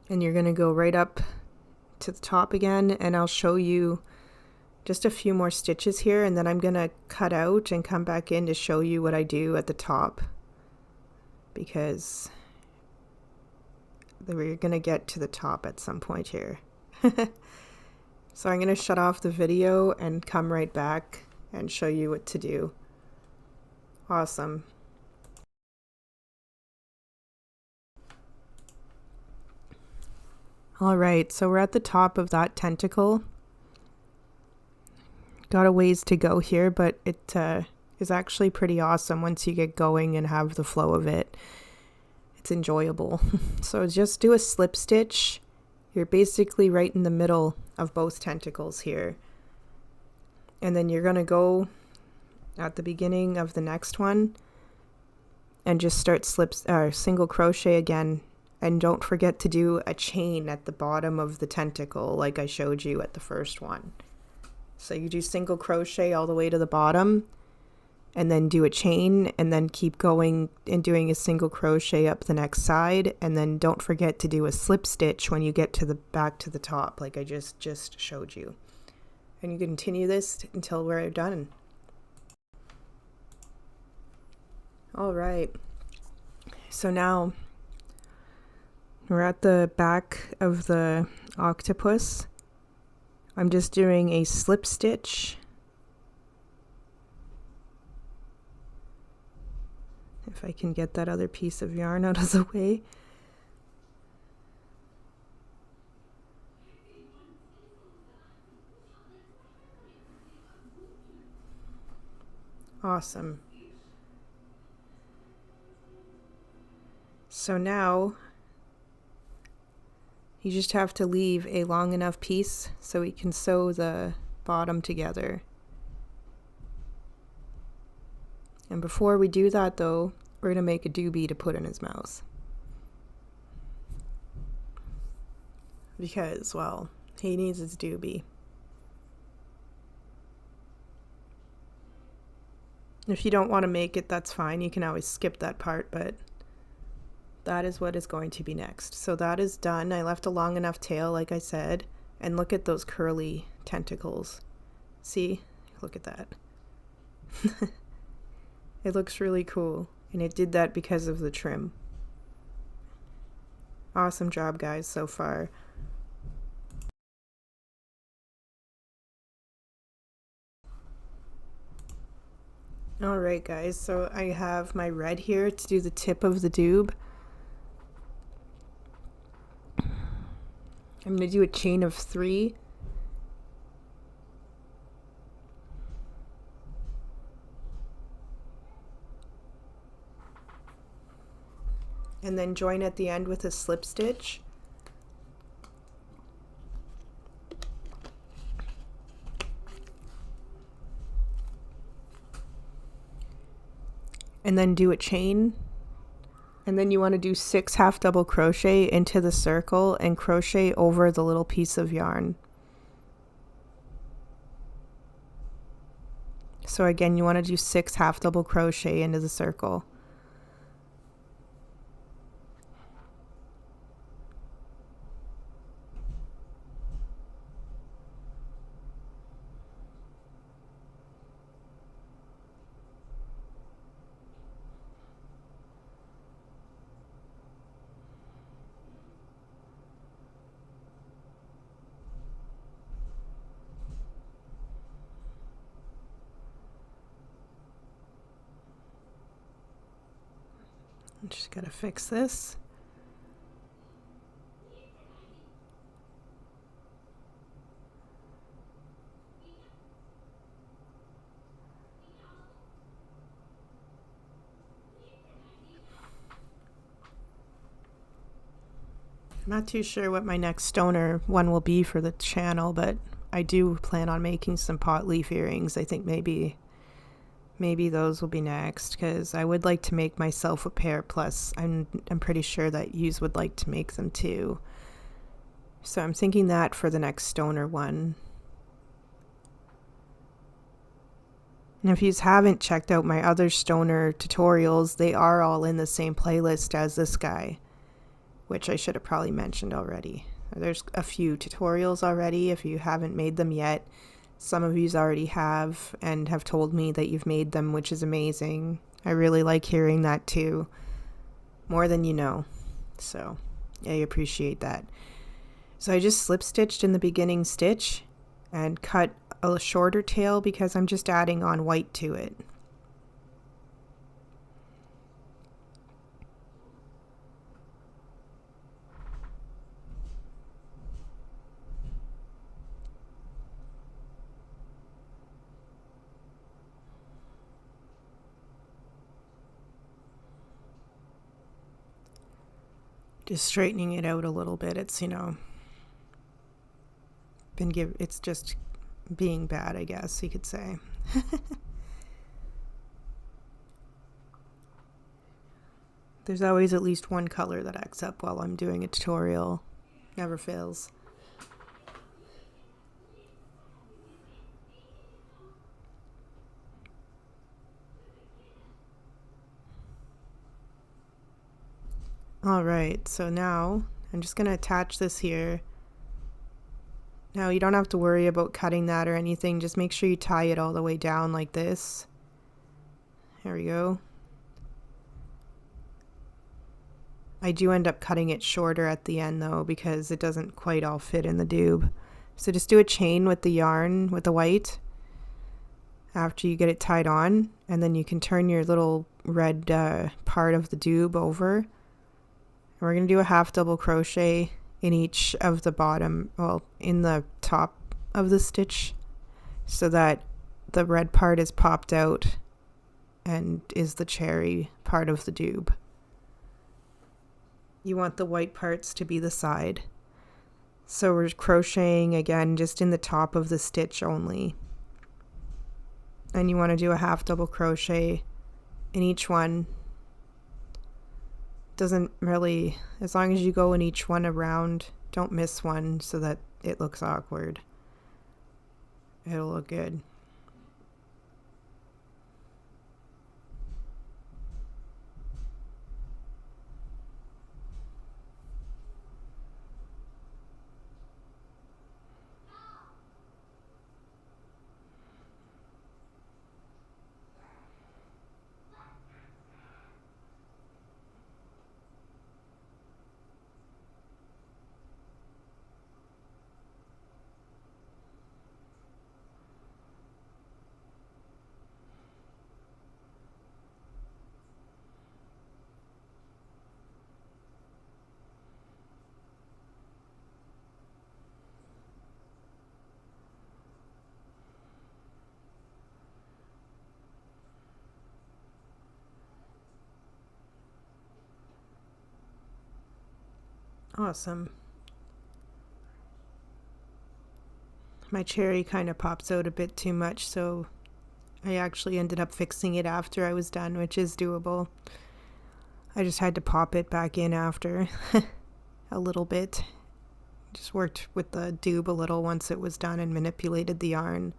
Speaker 1: And you're going to go right up to the top again, and I'll show you just a few more stitches here, and then I'm going to cut out and come back in to show you what I do at the top, because we're going to get to the top at some point here. So I'm going to shut off the video and come right back and show you what to do. Awesome. All right, so we're at the top of that tentacle. Got a ways to go here, but it is actually pretty awesome once you get going and have the flow of it. It's enjoyable. So just do a slip stitch. You're basically right in the middle of both tentacles here. And then you're going to go at the beginning of the next one and just start single crochet again. And don't forget to do a chain at the bottom of the tentacle like I showed you at the first one. So you do single crochet all the way to the bottom, and then do a chain, and then keep going and doing a single crochet up the next side, and then don't forget to do a slip stitch when you get to the back to the top like I just showed you. And you continue this until we're done. All right, so now we're at the back of the octopus. I'm just doing a slip stitch. If I can get that other piece of yarn out of the way. Awesome. So now you just have to leave a long enough piece so we can sew the bottom together. And before we do that though, we're going to make a doobie to put in his mouth. Because, well, he needs his doobie. If you don't want to make it, that's fine. You can always skip that part, but that is what is going to be next. So that is done. I left a long enough tail, like I said, and look at those curly tentacles. See? Look at that. It looks really cool, and it did that because of the trim. Awesome job, guys, so far. Alright guys, so I have my red here to do the tip of the doob. I'm going to do a chain of 3. And then join at the end with a slip stitch. And then do a chain. And then you want to do 6 half double crochet into the circle and crochet over the little piece of yarn. So again, you want to do 6 half double crochet into the circle. Just gotta fix this. I'm not too sure what my next stoner one will be for the channel, but I do plan on making some pot leaf earrings. I think maybe those will be next, because I would like to make myself a pair, plus I'm pretty sure that yous would like to make them too. So I'm thinking that for the next stoner one. And if you haven't checked out my other stoner tutorials, they are all in the same playlist as this guy, which I should have probably mentioned already. There's a few tutorials already if you haven't made them yet. Some of yous already have and have told me that you've made them, which is amazing. I really like hearing that too. More than you know. So I appreciate that. So I just slip stitched in the beginning stitch and cut a shorter tail because I'm just adding on white to it. Just straightening it out a little bit. It's, you know, it's just being bad, I guess you could say. There's always at least one color that acts up while I'm doing a tutorial. Never fails. Alright, so now I'm just going to attach this here. Now you don't have to worry about cutting that or anything, just make sure you tie it all the way down like this. There we go. I do end up cutting it shorter at the end though, because it doesn't quite all fit in the doob. So just do a chain with the yarn, with the white, after you get it tied on, and then you can turn your little red part of the doob over. And we're going to do a half double crochet in each of the bottom, well, in the top of the stitch, so that the red part is popped out and is the cherry part of the doob. You want the white parts to be the side. So we're crocheting again just in the top of the stitch only. And you want to do a half double crochet in each one. Doesn't really, as long as you go in each one around, don't miss one so that it looks awkward. It'll look good. Awesome. My cherry kind of pops out a bit too much, so I actually ended up fixing it after I was done, which is doable. I just had to pop it back in after a little bit. Just worked with the doob a little once it was done and manipulated the yarn.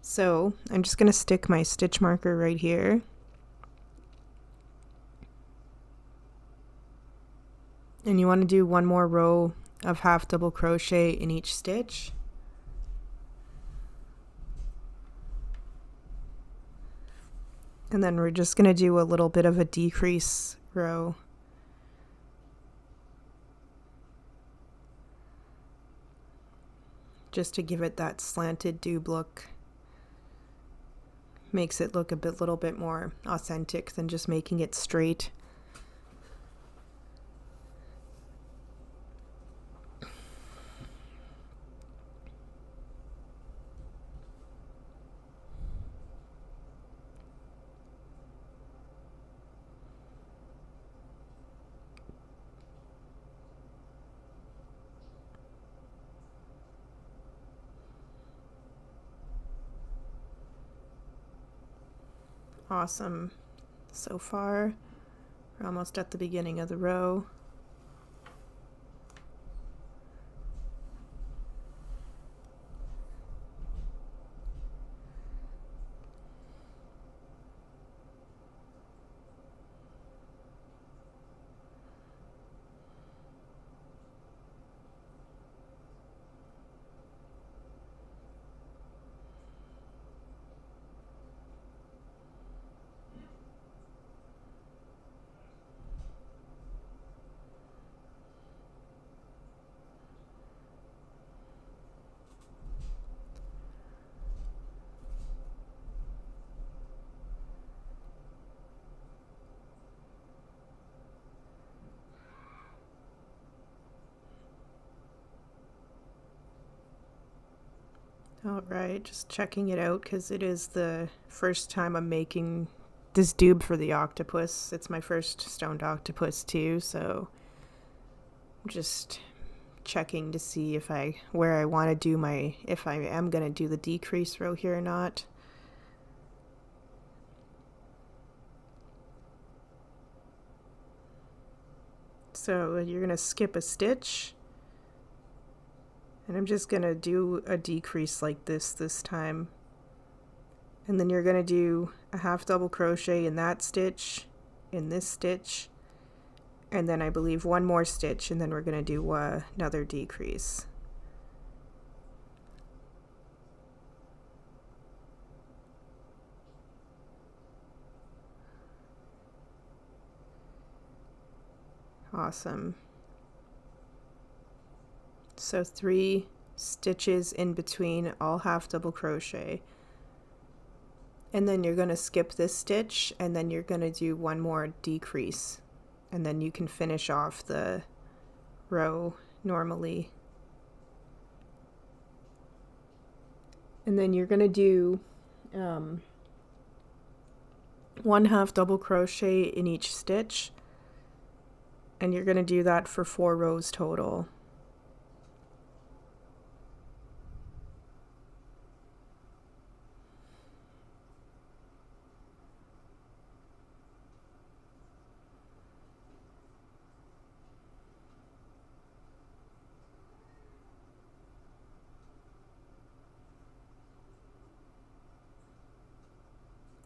Speaker 1: So I'm just going to stick my stitch marker right here. And you want to do one more row of half double crochet in each stitch. And then we're just going to do a little bit of a decrease row. Just to give it that slanted doob look. Makes it look a little bit more authentic than just making it straight. Awesome. So far, we're almost at the beginning of the row. Alright, just checking it out because it is the first time I'm making this doob for the octopus. It's my first stoned octopus too, so I'm just checking to see if where I want to do if I am going to do the decrease row here or not. So you're going to skip a stitch. And I'm just going to do a decrease like this time. And then you're going to do a half double crochet in that stitch, in this stitch, and then I believe one more stitch, and then we're going to do another decrease. Awesome. So 3 stitches in between, all half double crochet. And then you're going to skip this stitch, and then you're going to do one more decrease. And then you can finish off the row normally. And then you're going to do 1 half double crochet in each stitch. And you're going to do that for 4 rows total.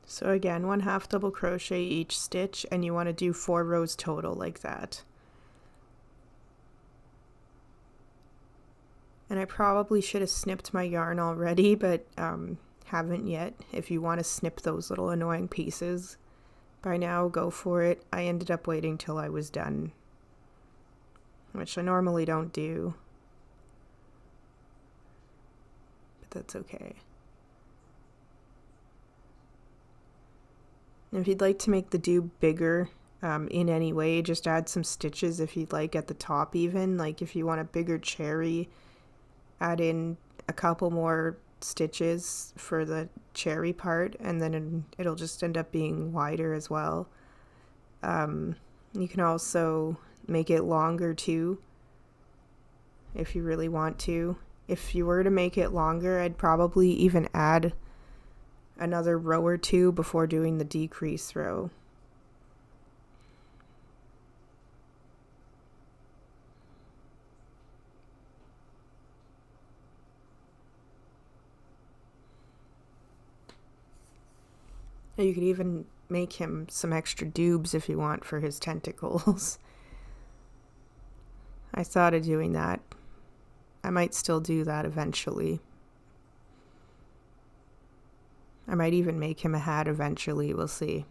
Speaker 1: So again, 1 half double crochet each stitch, and you want to do 4 rows total like that. And I probably should have snipped my yarn already, but haven't yet. If you want to snip those little annoying pieces by now, go for it. I ended up waiting till I was done, which I normally don't do, but that's okay. And if you'd like to make the do bigger in any way, just add some stitches if you'd like at the top even. Like if you want a bigger cherry, add in a couple more stitches for the cherry part, and then it'll just end up being wider as well. You can also make it longer too, if you really want to. If you were to make it longer, I'd probably even add another row or 2 before doing the decrease row. You could even make him some extra doobs if you want for his tentacles. I thought of doing that. I might still do that eventually. I might even make him a hat eventually, we'll see.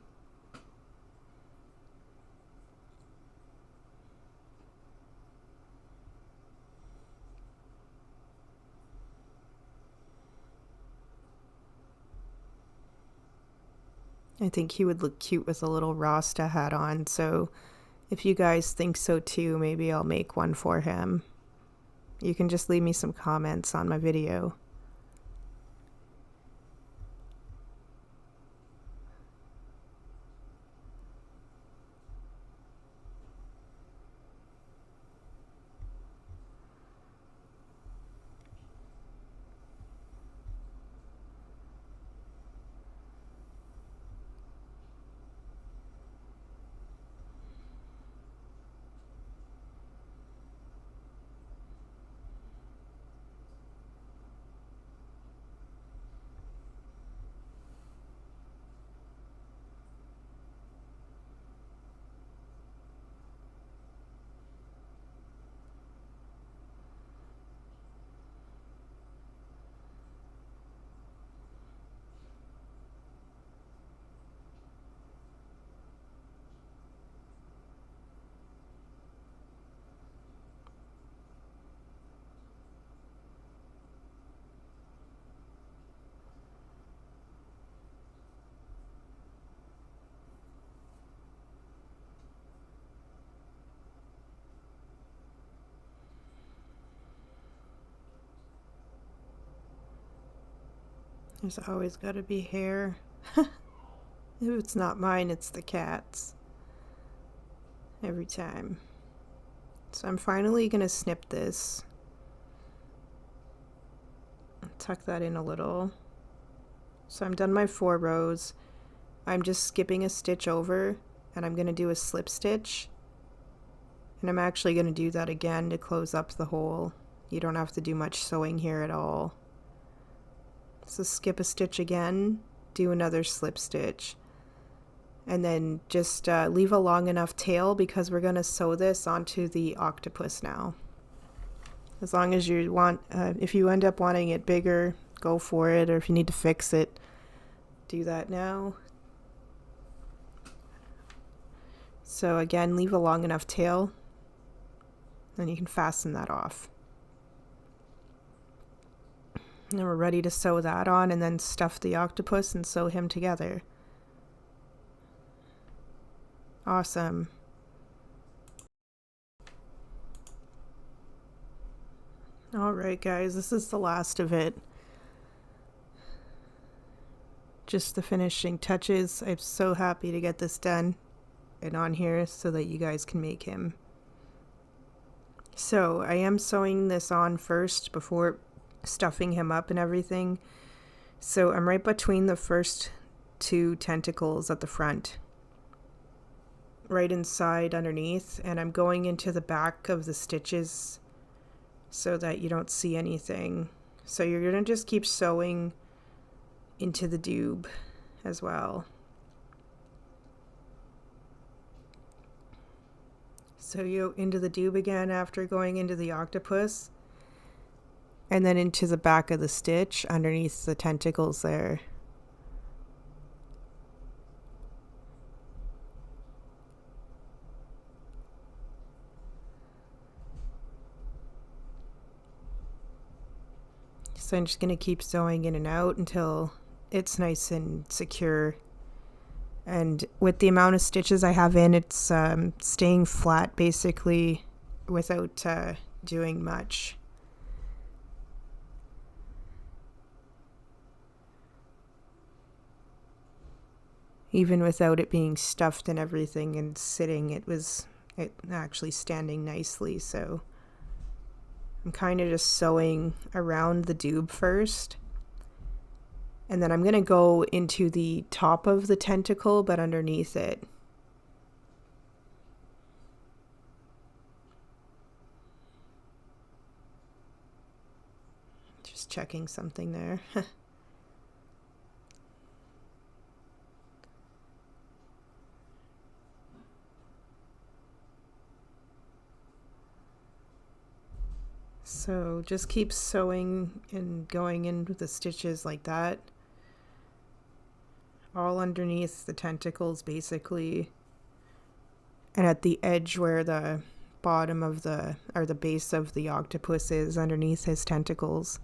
Speaker 1: I think he would look cute with a little Rasta hat on, so if you guys think so too, maybe I'll make one for him. You can just leave me some comments on my video. There's always got to be hair. If it's not mine, it's the cat's. Every time. So I'm finally going to snip this. Tuck that in a little. So I'm done my 4 rows. I'm just skipping a stitch over, and I'm going to do a slip stitch. And I'm actually going to do that again to close up the hole. You don't have to do much sewing here at all. So skip a stitch again, do another slip stitch, and then just leave a long enough tail because we're going to sew this onto the octopus now. As long as you want, if you end up wanting it bigger, go for it, or if you need to fix it, do that now. So again, leave a long enough tail Then you can fasten that off. And we're ready to sew that on and then stuff the octopus and sew him together. Awesome. Alright guys, this is the last of it. Just the finishing touches. I'm so happy to get this done and on here so that you guys can make him. So I am sewing this on first before stuffing him up and everything. So I'm right between the first two tentacles at the front, right inside underneath, and I'm going into the back of the stitches so that you don't see anything. So you're gonna just keep sewing into the dube as well. So you go into the dube again after going into the octopus, and then into the back of the stitch underneath the tentacles there. So I'm just going to keep sewing in and out until it's nice and secure. And with the amount of stitches I have in, it's staying flat basically without doing much. Even without it being stuffed and everything and sitting, it actually standing nicely. So I'm kind of just sewing around the dube first. And then I'm going to go into the top of the tentacle, but underneath it. Just checking something there. So just keep sewing and going in with the stitches like that. All underneath the tentacles basically, and at the edge where the bottom of the, or the base of the octopus is underneath his tentacles.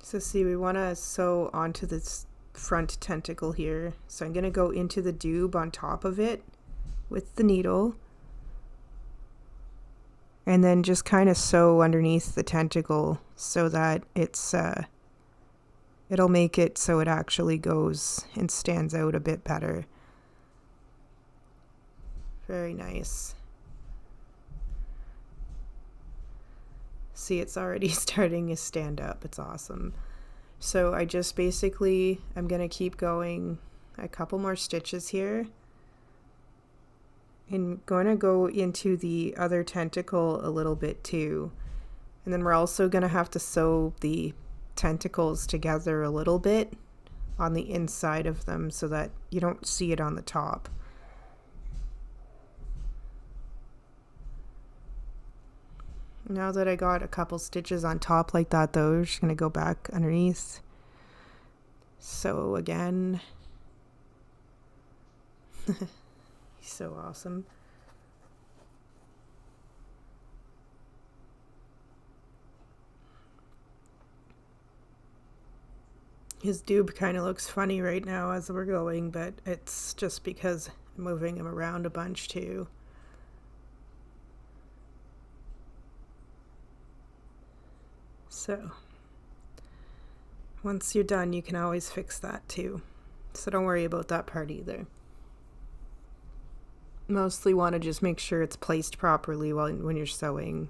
Speaker 1: So see, we want to sew onto this front tentacle here. So I'm going to go into the dube on top of it with the needle, and then just kind of sew underneath the tentacle so that it's it'll make it so it actually goes and stands out a bit better. Very nice. See, it's already starting to stand up. It's awesome. So I just basically, I'm going to keep going a couple more stitches here. And going to go into the other tentacle a little bit too. And then we're also going to have to sew the tentacles together a little bit on the inside of them so that you don't see it on the top. Now that I got a couple stitches on top like that though, we're just going to go back underneath. Sew again. So awesome. His dube kind of looks funny right now as we're going, but it's just because I'm moving him around a bunch too. So once you're done, you can always fix that too. So don't worry about that part either. Mostly want to just make sure it's placed properly when you're sewing.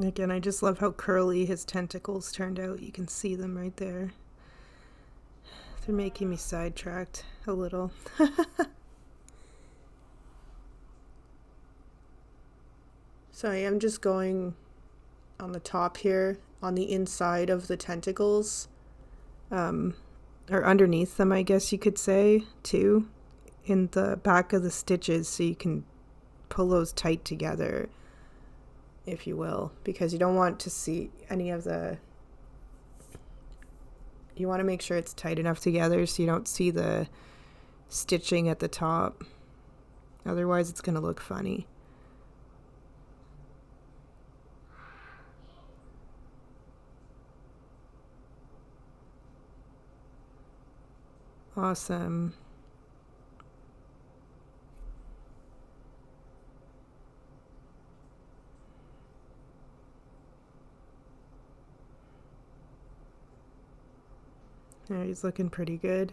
Speaker 1: Again, I just love how curly his tentacles turned out. You can see them right there. They're making me sidetracked a little. So I am just going on the top here, on the inside of the tentacles, or underneath them, I guess you could say, too, in the back of the stitches, so you can pull those tight together, if you will, because you don't want to see any of the, you want to make sure it's tight enough together so you don't see the stitching at the top. Otherwise it's going to look funny. Awesome. Yeah, he's looking pretty good.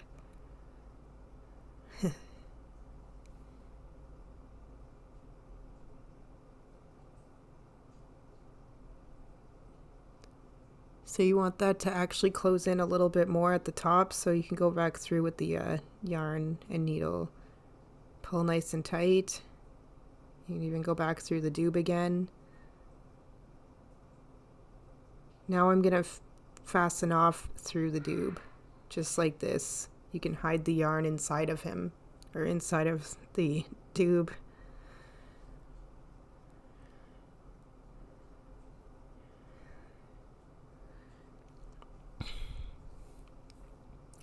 Speaker 1: So you want that to actually close in a little bit more at the top, so you can go back through with the yarn and needle. Pull nice and tight. You can even go back through the doob again. Now I'm going to fasten off through the doob, just like this. You can hide the yarn inside of him, or inside of the doob.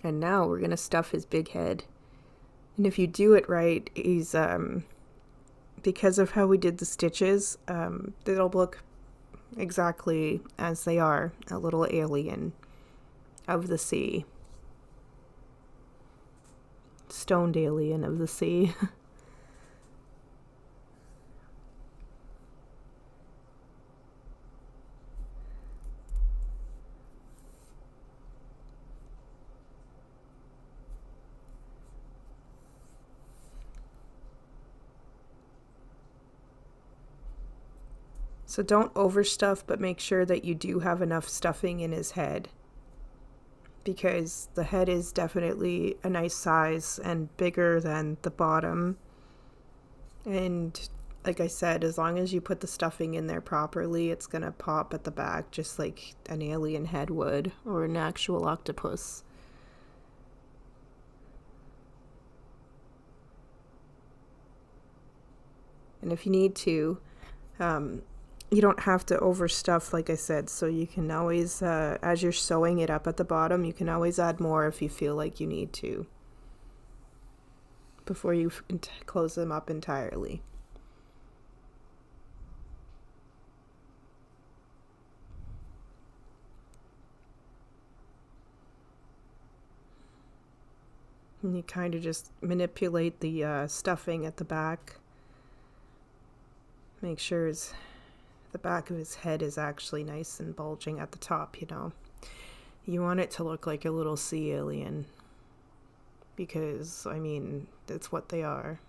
Speaker 1: And now we're going to stuff his big head. And if you do it right, he's, because of how we did the stitches, it'll look exactly as they are, a little alien of the sea. Stoned alien of the sea. So don't overstuff, but make sure that you do have enough stuffing in his head, because the head is definitely a nice size and bigger than the bottom. And like I said, as long as you put the stuffing in there properly, it's gonna pop at the back just like an alien head would, or an actual octopus. And if you need to, you don't have to overstuff, like I said, so you can always, as you're sewing it up at the bottom, you can always add more if you feel like you need to, before you close them up entirely. And you kind of just manipulate the stuffing at the back. Make sure the back of his head is actually nice and bulging at the top, you know. You want it to look like a little sea alien, because, I mean, that's what they are.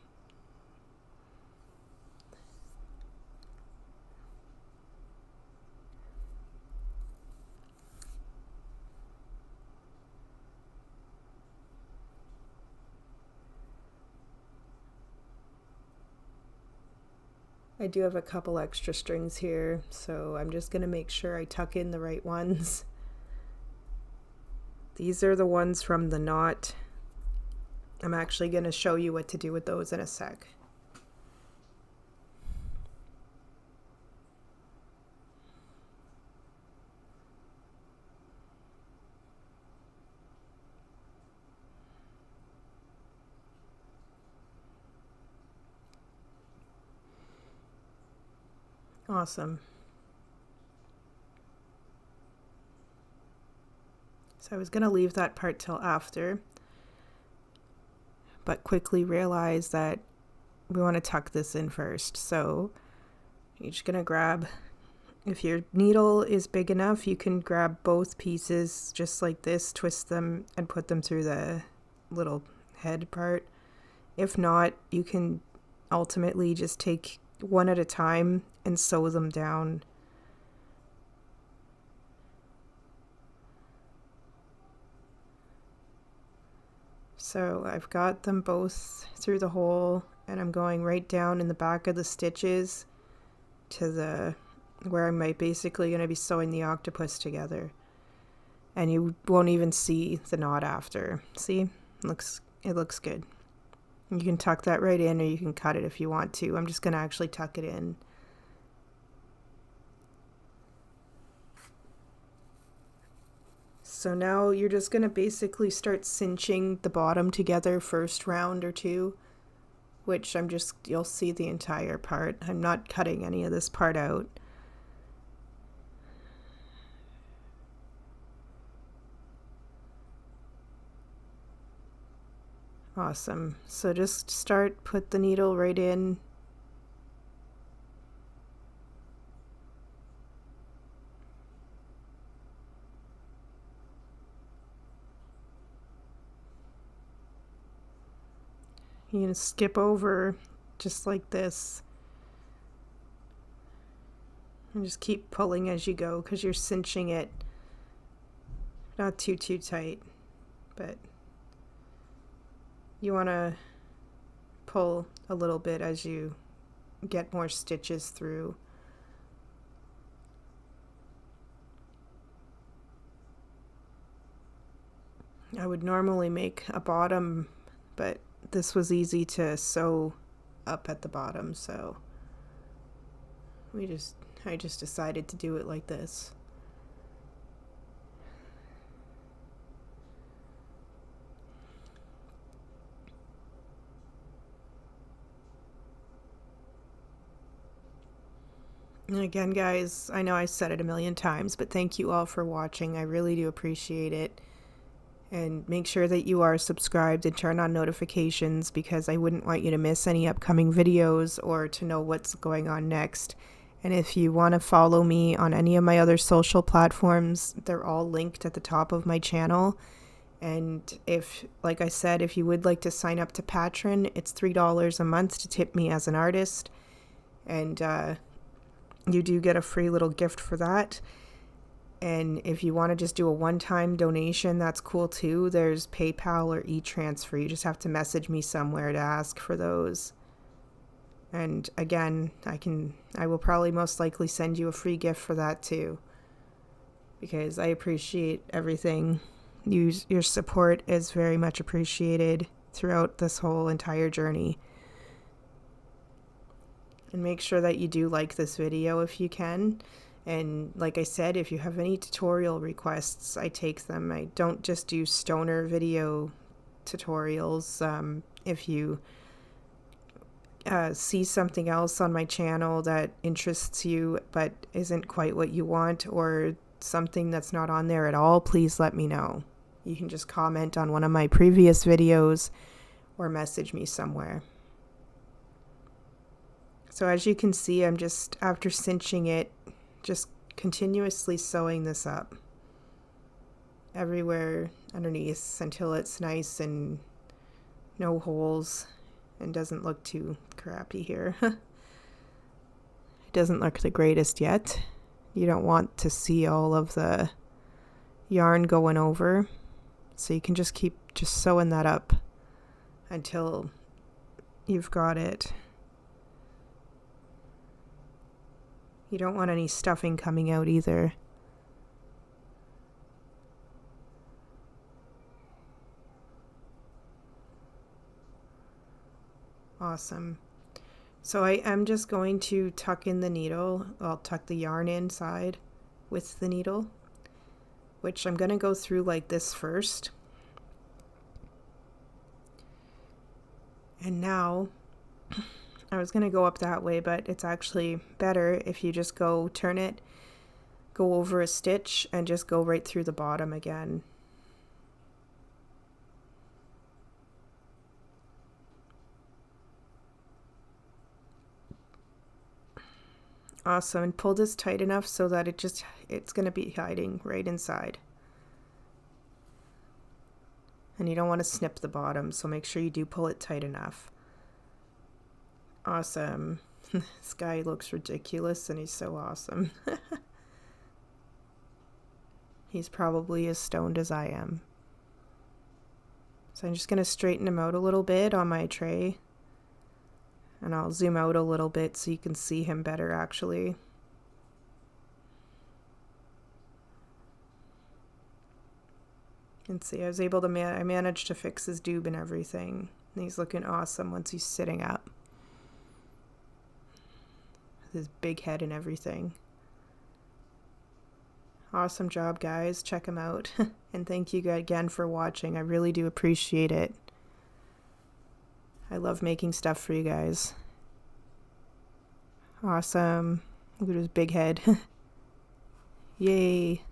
Speaker 1: I do have a couple extra strings here, so I'm just going to make sure I tuck in the right ones. These are the ones from the knot. I'm actually going to show you what to do with those in a sec. Awesome. So I was going to leave that part till after, but quickly realized that we want to tuck this in first. So you're just going to grab, if your needle is big enough, you can grab both pieces just like this, twist them and put them through the little head part. If not, you can ultimately just take one at a time and sew them down. So I've got them both through the hole, and I'm going right down in the back of the stitches to the where I'm basically going to be sewing the octopus together. And you won't even see the knot after. See? It looks good. You can tuck that right in, or you can cut it if you want to. I'm just going to actually tuck it in. So now you're just going to basically start cinching the bottom together first round or two, which you'll see the entire part. I'm not cutting any of this part out. Awesome. So just put the needle right in. You're going to skip over just like this. And just keep pulling as you go because you're cinching it. Not too tight, but you want to pull a little bit as you get more stitches through. I would normally make a bottom, but this was easy to sew up at the bottom, so I just decided to do it like this. And again, guys, I know I said it a million times, but thank you all for watching. I really do appreciate it. And make sure that you are subscribed and turn on notifications, because I wouldn't want you to miss any upcoming videos or to know what's going on next. And if you want to follow me on any of my other social platforms, they're all linked at the top of my channel. And like I said, if you would like to sign up to Patreon, it's $3 a month to tip me as an artist. And you do get a free little gift for that. And if you want to just do a one-time donation, that's cool too. There's PayPal or e-transfer. You just have to message me somewhere to ask for those. And again, I will probably most likely send you a free gift for that too, because I appreciate everything. Your support is very much appreciated throughout this whole entire journey. And make sure that you do like this video if you can. And like I said, if you have any tutorial requests, I take them. I don't just do stoner video tutorials. If you see something else on my channel that interests you but isn't quite what you want, or something that's not on there at all, please let me know. You can just comment on one of my previous videos or message me somewhere. So as you can see, I'm just, after cinching it, just continuously sewing this up everywhere underneath until it's nice and no holes and doesn't look too crappy here. It doesn't look the greatest yet. You don't want to see all of the yarn going over, so you can just keep sewing that up until you've got it. You don't want any stuffing coming out either. Awesome. So I am just going to tuck in the needle. I'll tuck the yarn inside with the needle, which I'm going to go through like this first. And now, I was going to go up that way, but it's actually better if you just turn it, go over a stitch, and just go right through the bottom again. Awesome. And pull this tight enough so that it's going to be hiding right inside. And you don't want to snip the bottom, so make sure you do pull it tight enough. Awesome. This guy looks ridiculous and he's so awesome. He's probably as stoned as I am. So I'm just going to straighten him out a little bit on my tray. And I'll zoom out a little bit so you can see him better actually. And see, I was able to I managed to fix his doob and everything. And he's looking awesome once he's sitting up. With his big head and everything. Awesome job, guys. Check him out. And thank you again for watching. I really do appreciate it. I love making stuff for you guys. Awesome. Look at his big head. Yay.